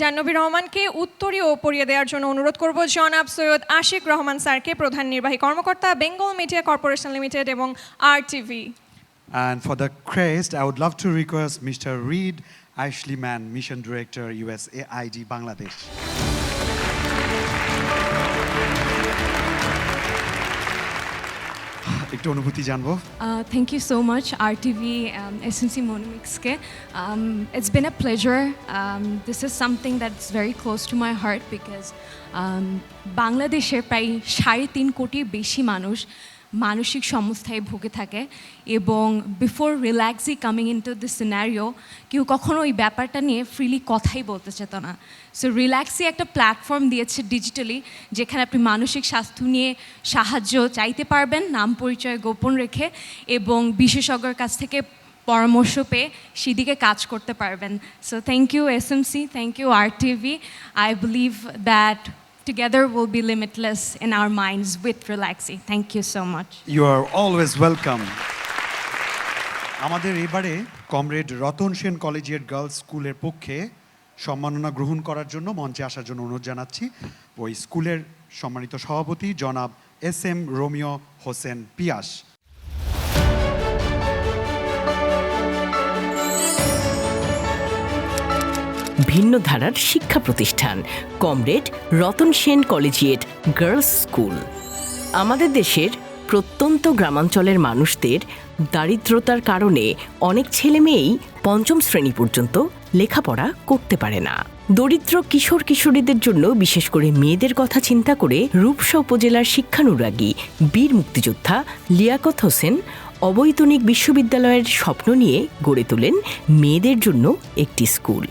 জাহ্নবী রহমানকে উত্তরীয় পরিয়ে দেওয়ার জন্য অনুরোধ করব জনাব সৈয়দ আশিক রহমান স্যারকে, প্রধান নির্বাহী কর্মকর্তা, বেঙ্গল মিডিয়া কর্পোরেশন লিমিটেড এবং RTV। And for the crest, I would love to request Mr. Reed Ashleyman, Mission Director, USAID Bangladesh. একটু অনুভূতি জানবো। Thank you so much, RTV, SNC Monomix-ke. It's been a pleasure. This is something that's very close to my heart because বাংলাদেশে প্রায় 3.5 কোটির বেশি মানুষ মানসিক সমস্যায় ভুগে থাকে এবং before Relaxy coming into this scenario কেউ কখনো ওই ব্যাপারটা নিয়ে ফ্রিলি কথাই বলতে চেত না। সো রিল্যাক্সি একটা প্ল্যাটফর্ম দিয়েছে ডিজিটালি, যেখানে আপনি মানসিক স্বাস্থ্য নিয়ে সাহায্য চাইতে পারবেন নাম পরিচয় গোপন রেখে এবং বিশেষজ্ঞের কাছ থেকে পরামর্শ পেয়ে সেদিকে কাজ করতে পারবেন। So thank you SMC, thank you RTV. I believe that together we'll be limitless in our minds with Relaxi. Thank you so much. You are always welcome. আমাদের এবারে comrade Ratan Sen collegiate girls স্কুলের পক্ষে সম্মাননা গ্রহণ করার জন্য মঞ্চে আসার জন্য অনুরোধ জানাচ্ছি ওই স্কুলের সম্মানিত সভাপতি জনাব SM রোমিও হোসেন পিয়াস। ভিন্ন ধারার শিক্ষা প্রতিষ্ঠান comrade Ratan Sen collegiate girls school. আমাদের দেশের প্রত্যন্ত গ্রামাঞ্চলের মানুষদের দারিদ্রতার কারণে অনেক ছেলে মেয়েই পঞ্চম শ্রেণী পর্যন্ত লেখাপড়া করতে পারে না। দরিদ্র কিশোর কিশোরীদের জন্য বিশেষ করে মেয়েদের কথা চিন্তা করে রূপসা উপজেলার শিক্ষানুরাগী বীর মুক্তিযোদ্ধা লিয়াকত হোসেন অবৈতনিক বিশ্ববিদ্যালয়ের স্বপ্ন নিয়ে গড়ে তোলেন মেয়েদের জন্য একটি স্কুল।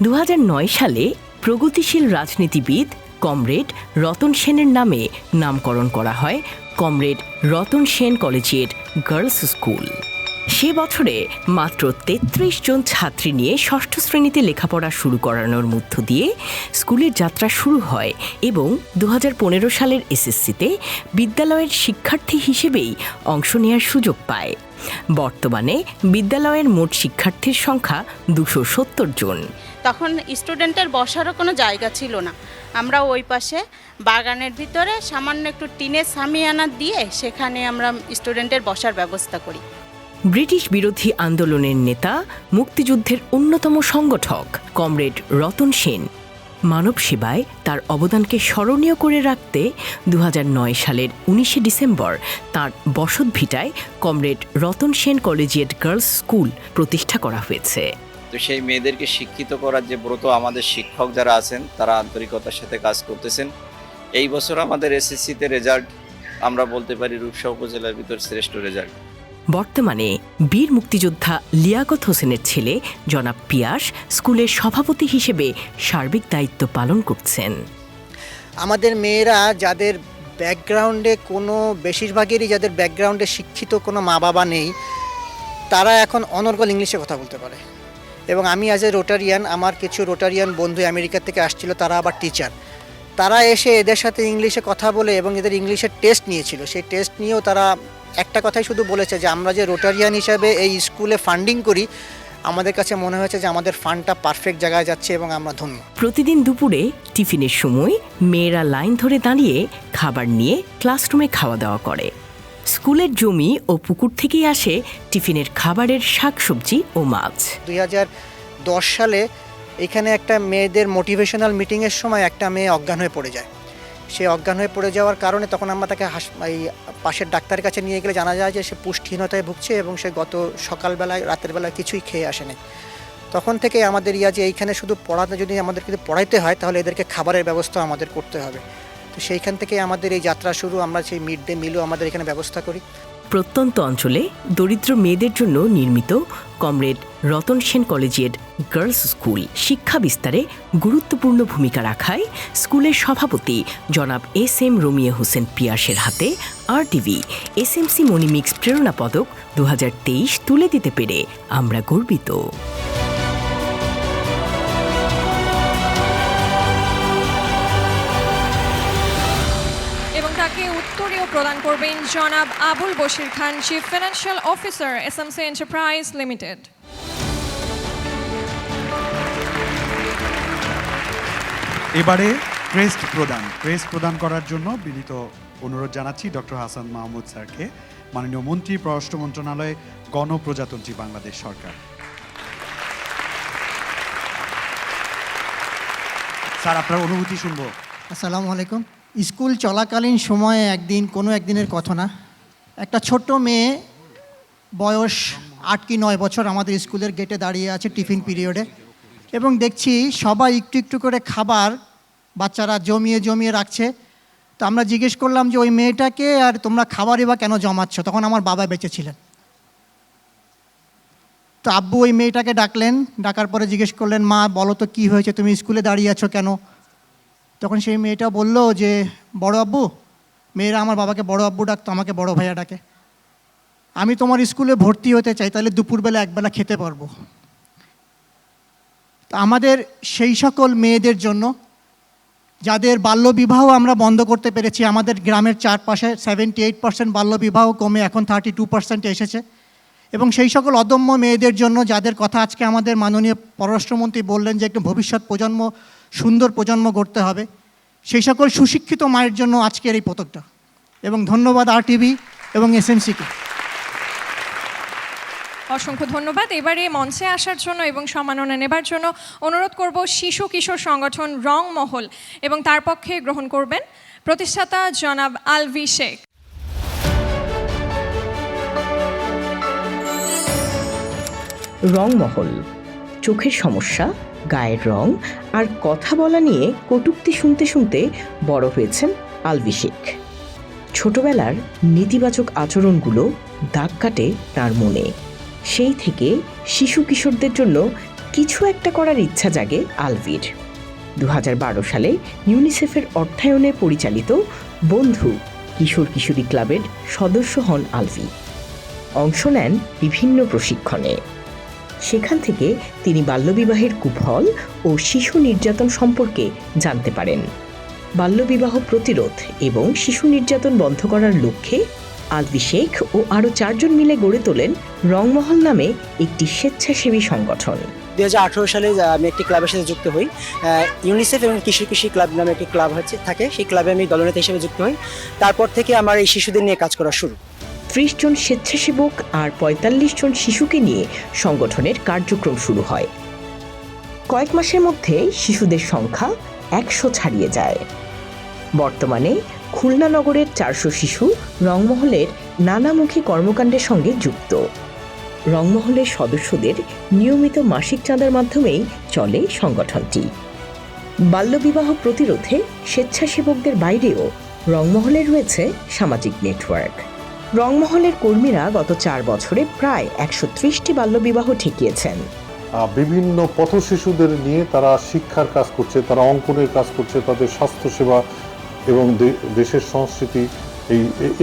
2009 সালে প্রগতিশীল রাজনীতিবিদ কমরেড রতন সেনের নামে নামকরণ করা হয় comrade Ratan Sen collegiate girls school. সে বছরে মাত্র 33 জন ছাত্রী নিয়ে ষষ্ঠ শ্রেণীতে লেখাপড়া শুরু করানোর মধ্য দিয়ে স্কুলের যাত্রা শুরু হয় এবং 2015 সালের SSCতে বিদ্যালয়ের শিক্ষার্থী হিসেবেই অংশ নেওয়ার সুযোগ পায়। বর্তমানে বিদ্যালয়ের মোট শিক্ষার্থীর সংখ্যা 270 জন। তখন স্টুডেন্টের বসারও কোনো জায়গা ছিল না। আমরা ওই পাশে বাগানের ভিতরে সামান্য একটু টিনের সামিয়ানা দিয়ে সেখানে আমরা স্টুডেন্টের বসার ব্যবস্থা করি। ব্রিটিশ বিরোধী আন্দোলনের নেতা, মুক্তিযুদ্ধের অন্যতম সংগঠক কমরেড রতন সেন মানব সেবায় তার অবদানকে স্মরণীয় করে রাখতে 2009 সালের 19 ডিসেম্বর তাঁর বসতভিটায় comrade Ratan Sen collegiate girls school প্রতিষ্ঠা করা হয়েছে। তো সেই মেয়েদেরকে শিক্ষিত করার যে ব্রত আমাদের শিক্ষক যারা আছেন তারা আন্তরিকতার সাথে কাজ করতেছেন। এই বছর আমাদের SSCতে রেজাল্ট আমরা বলতে পারি রূপসা উপজেলার ভিতর শ্রেষ্ঠ রেজাল্ট। বর্তমানে বীর মুক্তিযোদ্ধা লিয়াকত হোসেনের ছেলে জনাব পিয়াস স্কুলের সভাপতি হিসেবে সার্বিক দায়িত্ব পালন করছেন। আমাদের মেয়েরা যাদের ব্যাকগ্রাউন্ডে কোনো বেশিরভাগেরই যাদের ব্যাকগ্রাউন্ডে শিক্ষিত কোনো মা বাবা নেই, তারা এখন অনর্গল ইংলিশে কথা বলতে পারে। এবং আমি অ্যাজ এ রোটারিয়ান, আমার কিছু রোটারিয়ান বন্ধু আমেরিকা থেকে আসছিল, তারা আবার টিচার, তারা এসে এদের সাথে ইংলিশে কথা বলে এবং এদের ইংলিশের টেস্ট নিয়েছিল। সেই টেস্ট নিয়েও তারা একটা কথাই শুধু বলেছে যে আমরা যে রোটারিয়ান হিসাবে এই স্কুলে ফান্ডিং করি, আমাদের কাছে মনে হয়েছে যে আমাদের ফান্ডটা পারফেক্ট জায়গায় যাচ্ছে এবং আমরা ধন্য। প্রতিদিন দুপুরে টিফিনের সময় মেয়েরা লাইন ধরে দাঁড়িয়ে খাবার নিয়ে ক্লাসরুমে খাওয়া দাওয়া করে। স্কুলের জমি ও পুকুর থেকেই আসে টিফিনের খাবারের শাকসবজি ও মাছ। 2010 সালে এখানে একটা মেয়েদের মোটিভেশনাল মিটিংয়ের সময় একটা মেয়ে অজ্ঞান হয়ে পড়ে যায়। সে অজ্ঞান হয়ে পড়ে যাওয়ার কারণে তখন আমরা তাকে এই পাশের ডাক্তারের কাছে নিয়ে গেলে জানা যায় যে সে পুষ্টিহীনতায় ভুগছে এবং সে গত সকালবেলায় রাতের বেলায় কিছুই খেয়ে আসেনি। তখন থেকে আমাদের যে এইখানে শুধু পড়াতে, যদি আমাদের কিন্তু পড়াইতে হয় তাহলে এদেরকে খাবারের ব্যবস্থা আমাদের করতে হবে। তো সেইখান থেকে আমাদের এই যাত্রা শুরু। আমরা সেই মিড ডে মিলও আমাদের এখানে ব্যবস্থা করি। প্রত্যন্ত অঞ্চলে দরিদ্র মেয়েদের জন্য নির্মিত comrade Ratan Sen collegiate girls school শিক্ষা বিস্তারে গুরুত্বপূর্ণ ভূমিকা রাখায় স্কুলের সভাপতি জনাব SM রোমিও হোসেন পিয়াসের হাতে RTV SMC মনিমিক্স প্রেরণা পদক 2023 তুলে দিতে পেরে আমরা গর্বিত। এবং তাকে উত্তরীয় প্রদান করবেন জনাব Abul Bashir Khan, chief financial officer SMC enterprise limited. এবারে ক্রেস্ট প্রদান করার জন্য বিনীত অনুরোধ জানাচ্ছি ডক্টর হাসান মাহমুদ স্যারকে, মাননীয় মন্ত্রী, পররাষ্ট্র মন্ত্রণালয়, গণপ্রজাতন্ত্রী বাংলাদেশ সরকার। স্যার, আপনার অনুভূতি শুনবো। আসসালামু আলাইকুম। স্কুল চলাকালীন সময়ে একদিনের কথা না, একটা ছোট্ট মেয়ে বয়স 8 কি 9 বছর আমাদের স্কুলের গেটে দাঁড়িয়ে আছে টিফিন পিরিয়ডে, এবং দেখছি সবাই একটু একটু করে খাবার বাচ্চারা জমিয়ে রাখছে। তো আমরা জিজ্ঞেস করলাম যে ওই মেয়েটাকে আর তোমরা খাবারই বা কেন জমাচ্ছ? তখন আমার বাবা বেঁচে ছিলেন। তো আব্বু ওই মেয়েটাকে ডাকলেন, ডাকার পরে জিজ্ঞেস করলেন, মা বলো তো কী হয়েছে, তুমি স্কুলে দাঁড়িয়ে আছো কেন? তখন সেই মেয়েটা বলল যে বড় আব্বু, মেয়েরা আমার বাবাকে বড় আব্বু ডাকতো, আমাকে বড় ভাইয়া ডাকে, আমি তোমার স্কুলে ভর্তি হতে চাই, তাহলে দুপুরবেলা একবেলা খেতে পারবো। তো আমাদের সেই সকল মেয়েদের জন্য যাদের বাল্যবিবাহ আমরা বন্ধ করতে পেরেছি, আমাদের গ্রামের চারপাশে 78% বাল্যবিবাহ কমে এখন 32% এসেছে, এবং সেই সকল অদম্য মেয়েদের জন্য যাদের কথা আজকে আমাদের মাননীয় পররাষ্ট্রমন্ত্রী বললেন যে একটা ভবিষ্যৎ প্রজন্ম, সুন্দর প্রজন্ম গড়তে হবে, সেই সকল সুশিক্ষিত মায়ের জন্য আজকের এই পদকটা। এবং ধন্যবাদ RTV এবং SMCকে। অসংখ্য ধন্যবাদ। এবারে মঞ্চে আসার জন্য এবং সম্মাননা নেবার জন্য অনুরোধ করব শিশু কিশোর সংগঠন রংমহল, এবং তার পক্ষে গ্রহণ করবেন প্রতিষ্ঠাতা জনাব আলভি শেখ। রংমহল, চোখের সমস্যা, গায়ের রং আর কথা বলা নিয়ে কটূক্তি শুনতে শুনতে বড় হয়েছেন আলভি শেখ। ছোটবেলার নেতিবাচক আচরণগুলো দাগ কাটে তার মনে। সেই থেকে শিশু কিশোরদের জন্য কিছু একটা করার ইচ্ছা জাগে আলভির। 2012 সালে ইউনিসেফের অর্থায়নে পরিচালিত বন্ধু কিশোর কিশোরী ক্লাবের সদস্য হন আলভি। অংশ নেন বিভিন্ন প্রশিক্ষণে। সেখান থেকে তিনি বাল্যবিবাহের কুফল ও শিশু নির্যাতন সম্পর্কে জানতে পারেন। বাল্যবিবাহ প্রতিরোধ এবং শিশু নির্যাতন বন্ধ করার লক্ষ্যে আলভি শেখ ও আরও 4 জন মিলে গড়ে তোলেন রংমহল নামে একটি স্বেচ্ছাসেবী সংগঠন। 2018 সালে আমি একটি ক্লাবের সাথে যুক্ত হই। ইউনিসেফ এবং কিশোর কিশোরী ক্লাব নামে একটি ক্লাব থাকে, সেই ক্লাবে আমি দলনেতা হিসেবে যুক্ত হই। তারপর থেকে আমার এই শিশুদের নিয়ে কাজ করা শুরু। 30 জন স্বেচ্ছাসেবক আর 45 জন শিশুকে নিয়ে সংগঠনের কার্যক্রম শুরু হয়। কয়েক মাসের মধ্যে শিশুদের সংখ্যা 100 ছাড়িয়ে যায়। বর্তমানে খুলনা নগরের 400 শিশু রংমহলের নানামুখী কর্মকাণ্ডের সঙ্গে যুক্ত। রংমহলের সদস্যদের নিয়মিত মাসিক চাঁদার মাধ্যমেই চলে সংগঠনটি। বাল্যবিবাহ প্রতিরোধে স্বেচ্ছাসেবকদের বাইরেও রংমহলে রয়েছে সামাজিক নেটওয়ার্ক। রংমহলের কর্মীরা গত 4 বছরে প্রায় 130টি বাল্যবিবাহ ঠেকিয়েছেন। বিভিন্ন পথ শিশুদের নিয়ে তারা শিক্ষার কাজ করছে, তারা অঙ্কনের কাজ করছে, তাদের স্বাস্থ্যসেবা এবং দেশের সংস্কৃতি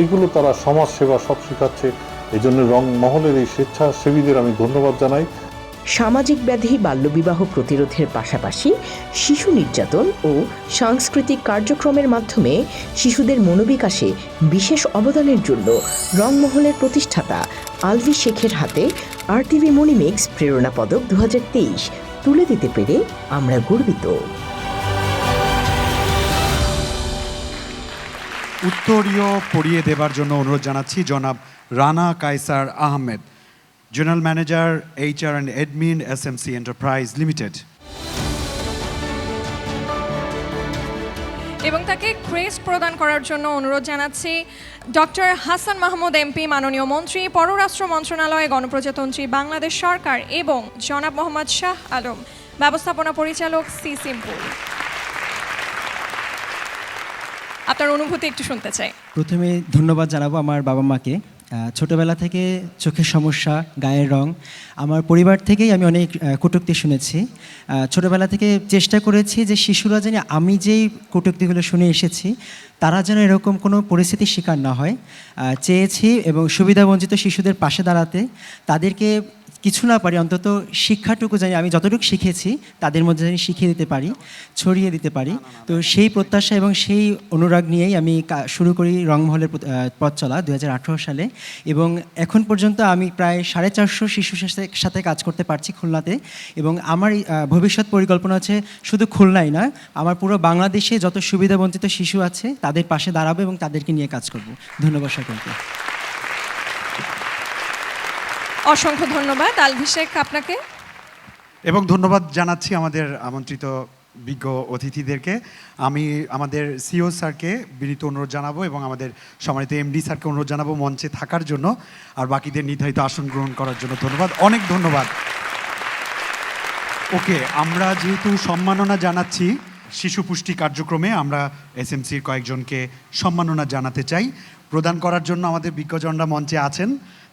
এইগুলো তারা সমাজসেবা সব শেখাচ্ছে। এই জন্য রংমহলের এই স্বেচ্ছাসেবীদের আমি ধন্যবাদ জানাই। সামাজিক ব্যাধি বাল্যবিবাহ প্রতিরোধের পাশাপাশি শিশু নির্যাতন ও সাংস্কৃতিক কার্যক্রমের মাধ্যমে শিশুদের মনোবিকাশে বিশেষ অবদানের জন্য রংমহলের প্রতিষ্ঠাতা আলভি শেখের হাতে RTV মনিমিক্স প্রেরণা পদক 2023 তুলে দিতে পেরে আমরা গর্বিত। উত্তরীয় পড়িয়ে দেবার জন্য অনুরোধ জানাচ্ছি জনাব Rana Kaiser Ahmed, general manager HR and admin SMC enterprise limited. এবং তাকে ক্রেস্ট প্রদান করার জন্য অনুরোধ জানাচ্ছি ডক্টর হাসান মাহমুদ MP, মাননীয় মন্ত্রী, পররাষ্ট্র মন্ত্রণালয়, গণপ্রজাতন্ত্রী বাংলাদেশ সরকার, এবং জনাব মোহাম্মদ শাহ আলম, ব্যবস্থাপনা পরিচালক সিসিমপুর। আপনার অনুভূতি একটু শুনতে চাই। প্রথমে ধন্যবাদ জানাবো আমার বাবা মাকে। ছোটোবেলা থেকে চোখের সমস্যা, গায়ের রং, আমার পরিবার থেকেই আমি অনেক কটূক্তি শুনেছি। ছোটোবেলা থেকে চেষ্টা করেছি যে শিশুরা যেন আমি যেই কটূক্তিগুলো শুনে এসেছি তারা যেন এরকম কোনো পরিস্থিতির শিকার না হয় চেয়েছি, এবং সুবিধাবঞ্চিত শিশুদের পাশে দাঁড়াতে, তাদেরকে কিছু না পারি অন্তত শিক্ষাটুকু জানি আমি যতটুকু শিখেছি তাদের মধ্যে জানি শিখিয়ে দিতে পারি, ছড়িয়ে দিতে পারি। তো সেই প্রত্যাশা এবং সেই অনুরাগ নিয়েই আমি শুরু করি রংমহলের পথ চলা 2018 সালে, এবং এখন পর্যন্ত আমি প্রায় 450 শিশুর সাথে কাজ করতে পারছি খুলনাতে। এবং আমার ভবিষ্যৎ পরিকল্পনা হচ্ছে শুধু খুলনাই না, আমার পুরো বাংলাদেশে যত সুবিধাবঞ্চিত শিশু আছে তাদের পাশে দাঁড়াবো এবং তাদেরকে নিয়ে কাজ করব। ধন্যবাদ সকলকে। অসংখ্য ধন্যবাদ আলভি শেখ আপনাকে। এবং ধন্যবাদ জানাচ্ছি আমাদের আমন্ত্রিত বিজ্ঞ অতিথিদেরকে। আমি আমাদের CEO স্যারকে বিনীত অনুরোধ জানাবো এবং আমাদের সম্মানিত MD স্যারকে অনুরোধ জানাবো মঞ্চে থাকার জন্য, আর বাকিদের নির্ধারিত আসন গ্রহণ করার জন্য ধন্যবাদ, অনেক ধন্যবাদ। ওকে, আমরা যেহেতু সম্মাননা জানাচ্ছি শিশু পুষ্টি কার্যক্রমে, আমরা SMCর কয়েকজনকে সম্মাননা জানাতে চাই। প্রদান করার জন্য আমাদের বিজ্ঞজনরা মঞ্চে আছেন।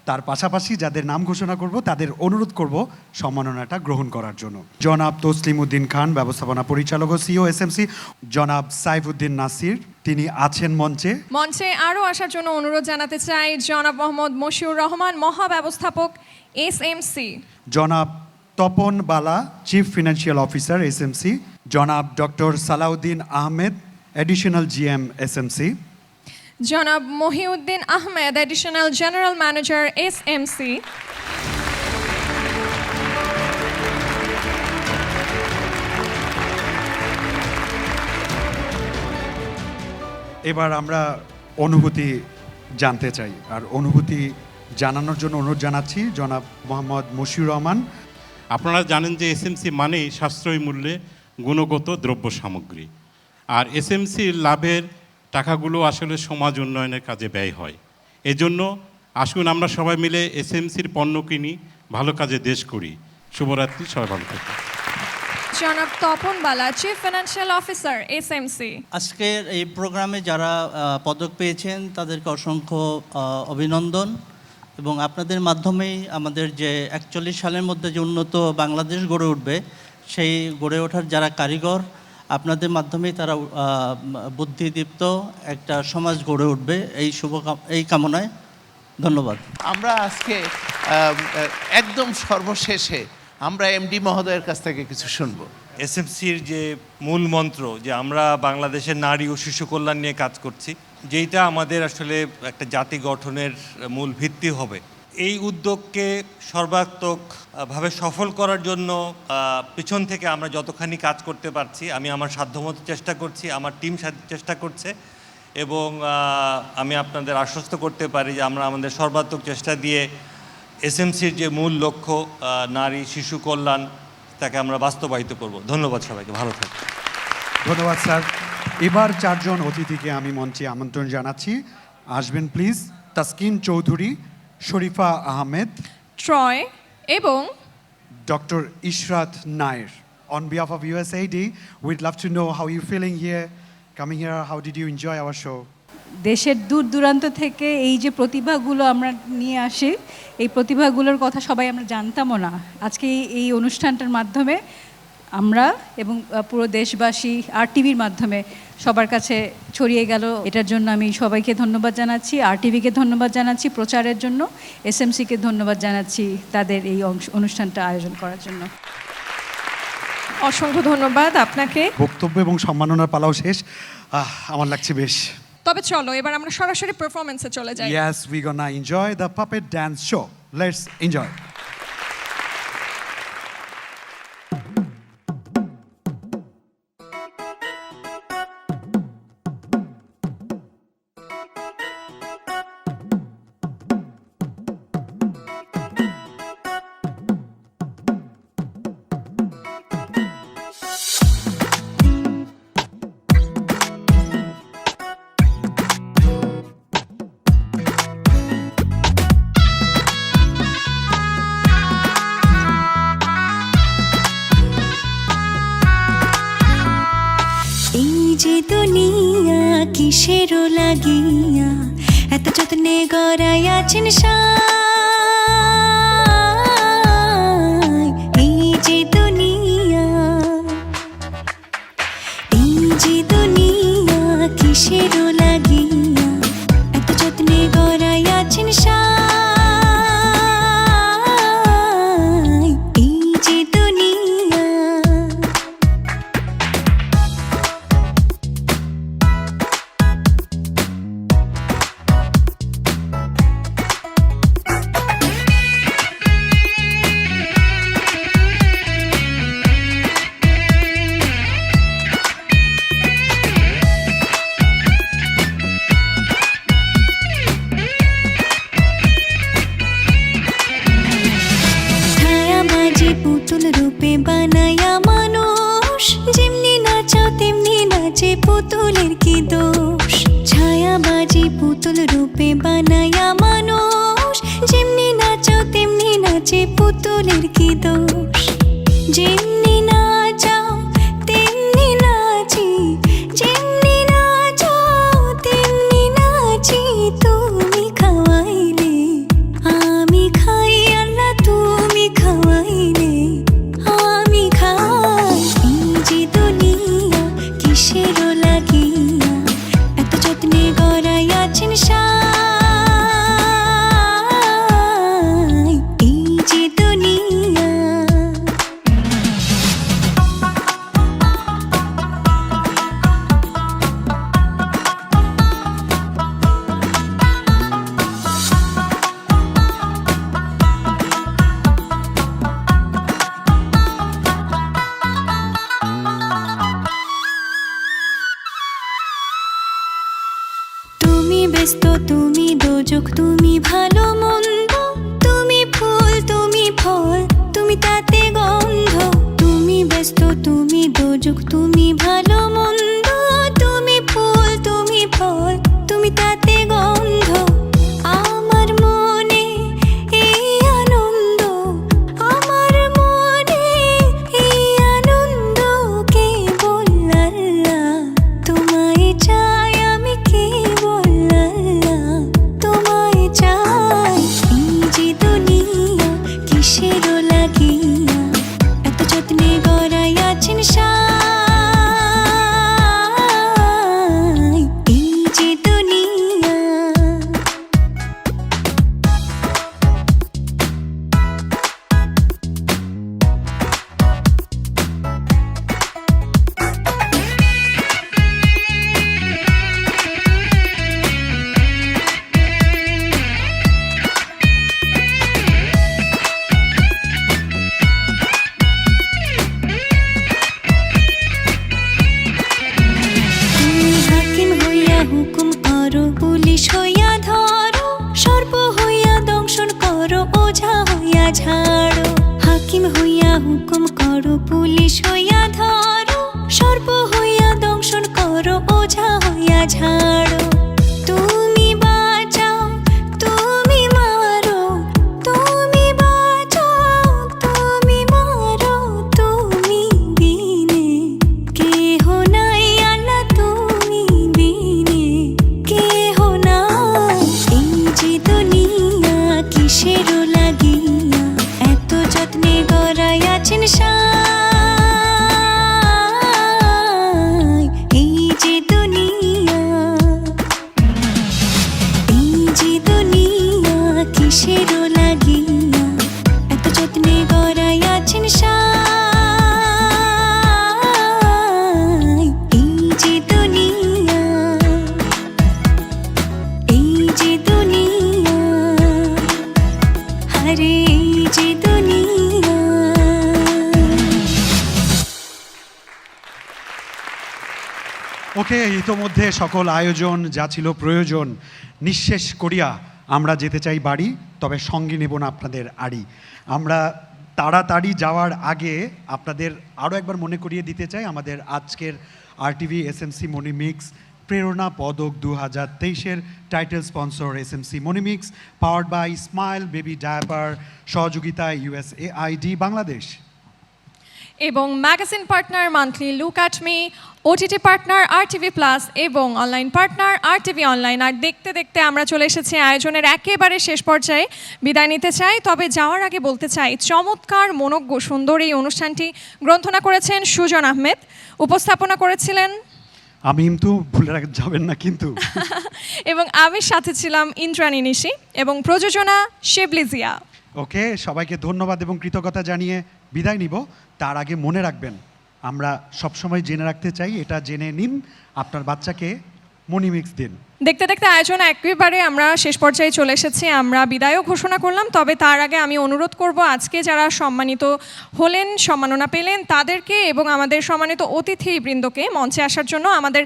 তার পাশাপাশি যাদের নাম ঘোষণা করব তাদের অনুরোধ করব সম্মাননাটা গ্রহণ করার জন্য। জনাব তসলিম উদ্দিন খান, ব্যবস্থাপনা পরিচালক ও CEO SMC। জনাব সাইফুদ্দিন নাসির, তিনি আছেন মঞ্চে। মঞ্চে আরও আসার জন্য অনুরোধ জানাতে চাই জনাব মোহাম্মদ মশিউর রহমান, মহাব্যবস্থাপক SMC। জনাব Tapan Bala, chief financial officer SMC। জনাব doctor Salauddin Ahmed, additional GM SMC। জনাব Mohiuddin Ahmed, additional general manager SMC। এবার আমরা অনুভূতি জানতে চাই, আর অনুভূতি জানানোর জন্য অনুরোধ জানাচ্ছি জনাব মোহাম্মদ মশিউর রহমান। আপনারা জানেন যে এসএমসি মানেই সাশ্রয়ী মূল্যে গুণগত দ্রব্য সামগ্রী, আর এসএমসির লাভের টাকাগুলো আসলে সমাজ উন্নয়নের কাজে ব্যয় হয়। এজন্য আসুন আমরা সবাই মিলে এসএমসির পণ্য কিনি, ভালো কাজে দেশ করি। শুভরাত্রি, সবাই ভালো থাকুন। জনাব Tapan Bala, chief financial officer, SMC. আজকের এই প্রোগ্রামে যারা পদক পেয়েছেন তাদেরকে অসংখ্য অভিনন্দন, এবং আপনাদের মাধ্যমেই আমাদের যে 41 সালের মধ্যে যে উন্নত বাংলাদেশ গড়ে উঠবে, সেই গড়ে ওঠার যারা কারিগর, আপনাদের মাধ্যমেই তারা বুদ্ধিদীপ্ত একটা সমাজ গড়ে উঠবে, এই কামনায় ধন্যবাদ। আমরা আজকে একদম সর্বশেষে আমরা এমডি মহোদয়ের কাছ থেকে কিছু শুনবো। এসএমসির যে মূল মন্ত্র যে আমরা বাংলাদেশের নারী ও শিশু কল্যাণ নিয়ে কাজ করছি, যেইটা আমাদের আসলে একটা জাতি গঠনের মূল ভিত্তি হবে, এই উদ্যোগকে সর্বাত্মকভাবে সফল করার জন্য পিছন থেকে আমরা যতখানি কাজ করতে পারছি, আমি আমার সাধ্যমতো চেষ্টা করছি, আমার টিম চেষ্টা করছে, এবং আমি আপনাদের আশ্বস্ত করতে পারি যে আমরা আমাদের সর্বাত্মক চেষ্টা দিয়ে এসএমসির যে মূল লক্ষ্য নারী শিশু কল্যাণ, তাকে আমরা বাস্তবায়িত করব। ধন্যবাদ সবাইকে, ভালো থাকবেন। ধন্যবাদ স্যার। এবার 4 জন অতিথিকে আমি মঞ্চে আমন্ত্রণ জানাচ্ছি। আসবেন প্লিজ। তাসকিন চৌধুরী, শরীফা আহমেদ, ট্রয় এবং ডক্টর ইশরাত নায়ের। On behalf of USAID, we'd love to know how you feeling here, coming here. How did you enjoy our show? দেশের দূর দূরান্ত থেকে এই যে প্রতিভাগুলো আমরা নিয়ে আসি, এই প্রতিভাগুলোর কথা সবাই আমরা জানতামও না। আজকে এই অনুষ্ঠানটার মাধ্যমে আমরা এবং পুরো দেশবাসী আরটিভির মাধ্যমে সবার কাছে ছড়িয়ে গেল। এটার জন্য আমি সবাইকে ধন্যবাদ জানাচ্ছি, আরটিভিকে ধন্যবাদ জানাচ্ছি প্রচারের জন্য, এসএমসিকে ধন্যবাদ জানাচ্ছি তাদের এই অনুষ্ঠানটা আয়োজন করার জন্য। অসংখ্য ধন্যবাদ আপনাকে। বক্তব্য এবং সম্মাননার পালাও শেষ। আমার লাগছে বেশ। তবে চলো এবার আমরা সরাসরি পারফরম্যান্সে চলে যাই। Yes, we're gonna enjoy the puppet dance show. Let's enjoy. যে দুনিয়া কিসের লাগিয়া এত যত্নে গড়াইয়াছেন সাই, এই যে দুনিয়া কিসের লাগিয়া এত যত্নে গড়াইয়াছেন সাই, এই যে দুনিয়া। পুতুল রূপে বানায়া মানুষ, যেমনি নাচাও তেমনি নাচে, পুতুলের কি দোষ। ছায়াবাজি পুতুল রূপে বানায়া মানুষ, যেমনি নাচাও তেমনি নাচে, পুতুলের কি দোষ। যেমনি নাচাও তেমনি নাচি, যেমনি নাচাও তেমনি নাচি, তুমি খাওয়াইলে আমি খাই, আল্লাহ তুমি খাওয়াইলে আমি খাই। এই যে দুনিয়া কিসের লাগিয়া এত যত্নে গড়াইয়াছেন সাই, এই যে দুনিয়া। ওঝা হইয়া ঝাড়ো, হাকিম হইয়া হুকুম করো, পুলিশ হইয়া ধরো, সর্প হইয়া দংশন করো, ওঝা হইয়া ঝাড়ো। তুমি বাঁচাও, তুমি মারো, তুমি বাঁচাও, তুমি মারো, তুমি বিনে কেহ নাই আল্লাহ, তুমি বিনে কেহ নাই। এই যে দুনিয়া কিসের লাগিয়া এত যত্নে গড়াইয়াছেন সাই। এই যে দুনিয়া, এই যে দুনিয়া কিসের লাগিয়া এত যত্নে গড়াইয়াছেন সাই। এই যে দুনিয়া, এই যে দুনিয়া, আরে এই যে দুনিয়া। ওকে, ইতোমধ্যে সকল আয়োজন যা ছিল প্রয়োজন নিঃশেষ করিয়া আমরা যেতে চাই বাড়ি, তবে সঙ্গে নেব না আপনাদের আড়ি। আমরা তাড়াতাড়ি যাওয়ার আগে আপনাদের আরও একবার মনে করিয়ে দিতে চাই আমাদের আজকের RTV এসএমসি মনিমিক্স প্রেরণা পদক 2023-এর title sponsor SMC Monimix, powered by Smile baby diaper, সহযোগিতায় USAID বাংলাদেশ এবং magazine partner Monthly Look at Me, OTT partner RTV plus এবং অনলাইন পার্টনার RTV অনলাইন। আর দেখতে দেখতে আমরা চলে এসেছি আয়োজনের একেবারে শেষ পর্যায়ে। বিদায় নিতে চাই, তবে যাওয়ার আগে বলতে চাই চমৎকার মনোজ্ঞ সুন্দর এই অনুষ্ঠানটি গ্রন্থনা করেছেন সুজন আহমেদ, উপস্থাপনা করেছিলেন আমি কিন্তু ভুলে যাবেন না কিন্তু এবং আমি সাথে ছিলাম ইন্দ্রাণী নিশি এবং প্রযোজনা শিবলি জিয়া। ওকে, সবাইকে ধন্যবাদ এবং কৃতজ্ঞতা জানিয়ে বিদায় নিব। তার আগে মনে রাখবেন, আমরা সবসময় জেনে রাখতে চাই, এটা জেনে নিন আপনার বাচ্চাকে মনিমিক্স দিন। দেখতে দেখতে আয়োজন একেবারে আমরা শেষ পর্যায়ে চলে এসেছি, আমরা বিদায়ও ঘোষণা করলাম। তবে তার আগে আমি অনুরোধ করব আজকে যারা সম্মানিত হলেন, সম্মাননা পেলেন তাদেরকে এবং আমাদের সম্মানিত অতিথিবৃন্দকে মঞ্চে আসার জন্য। আমাদের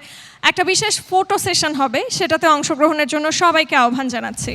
একটা বিশেষ ফটো সেশন হবে, সেটাতে অংশগ্রহণের জন্য সবাইকে আহ্বান জানাচ্ছি।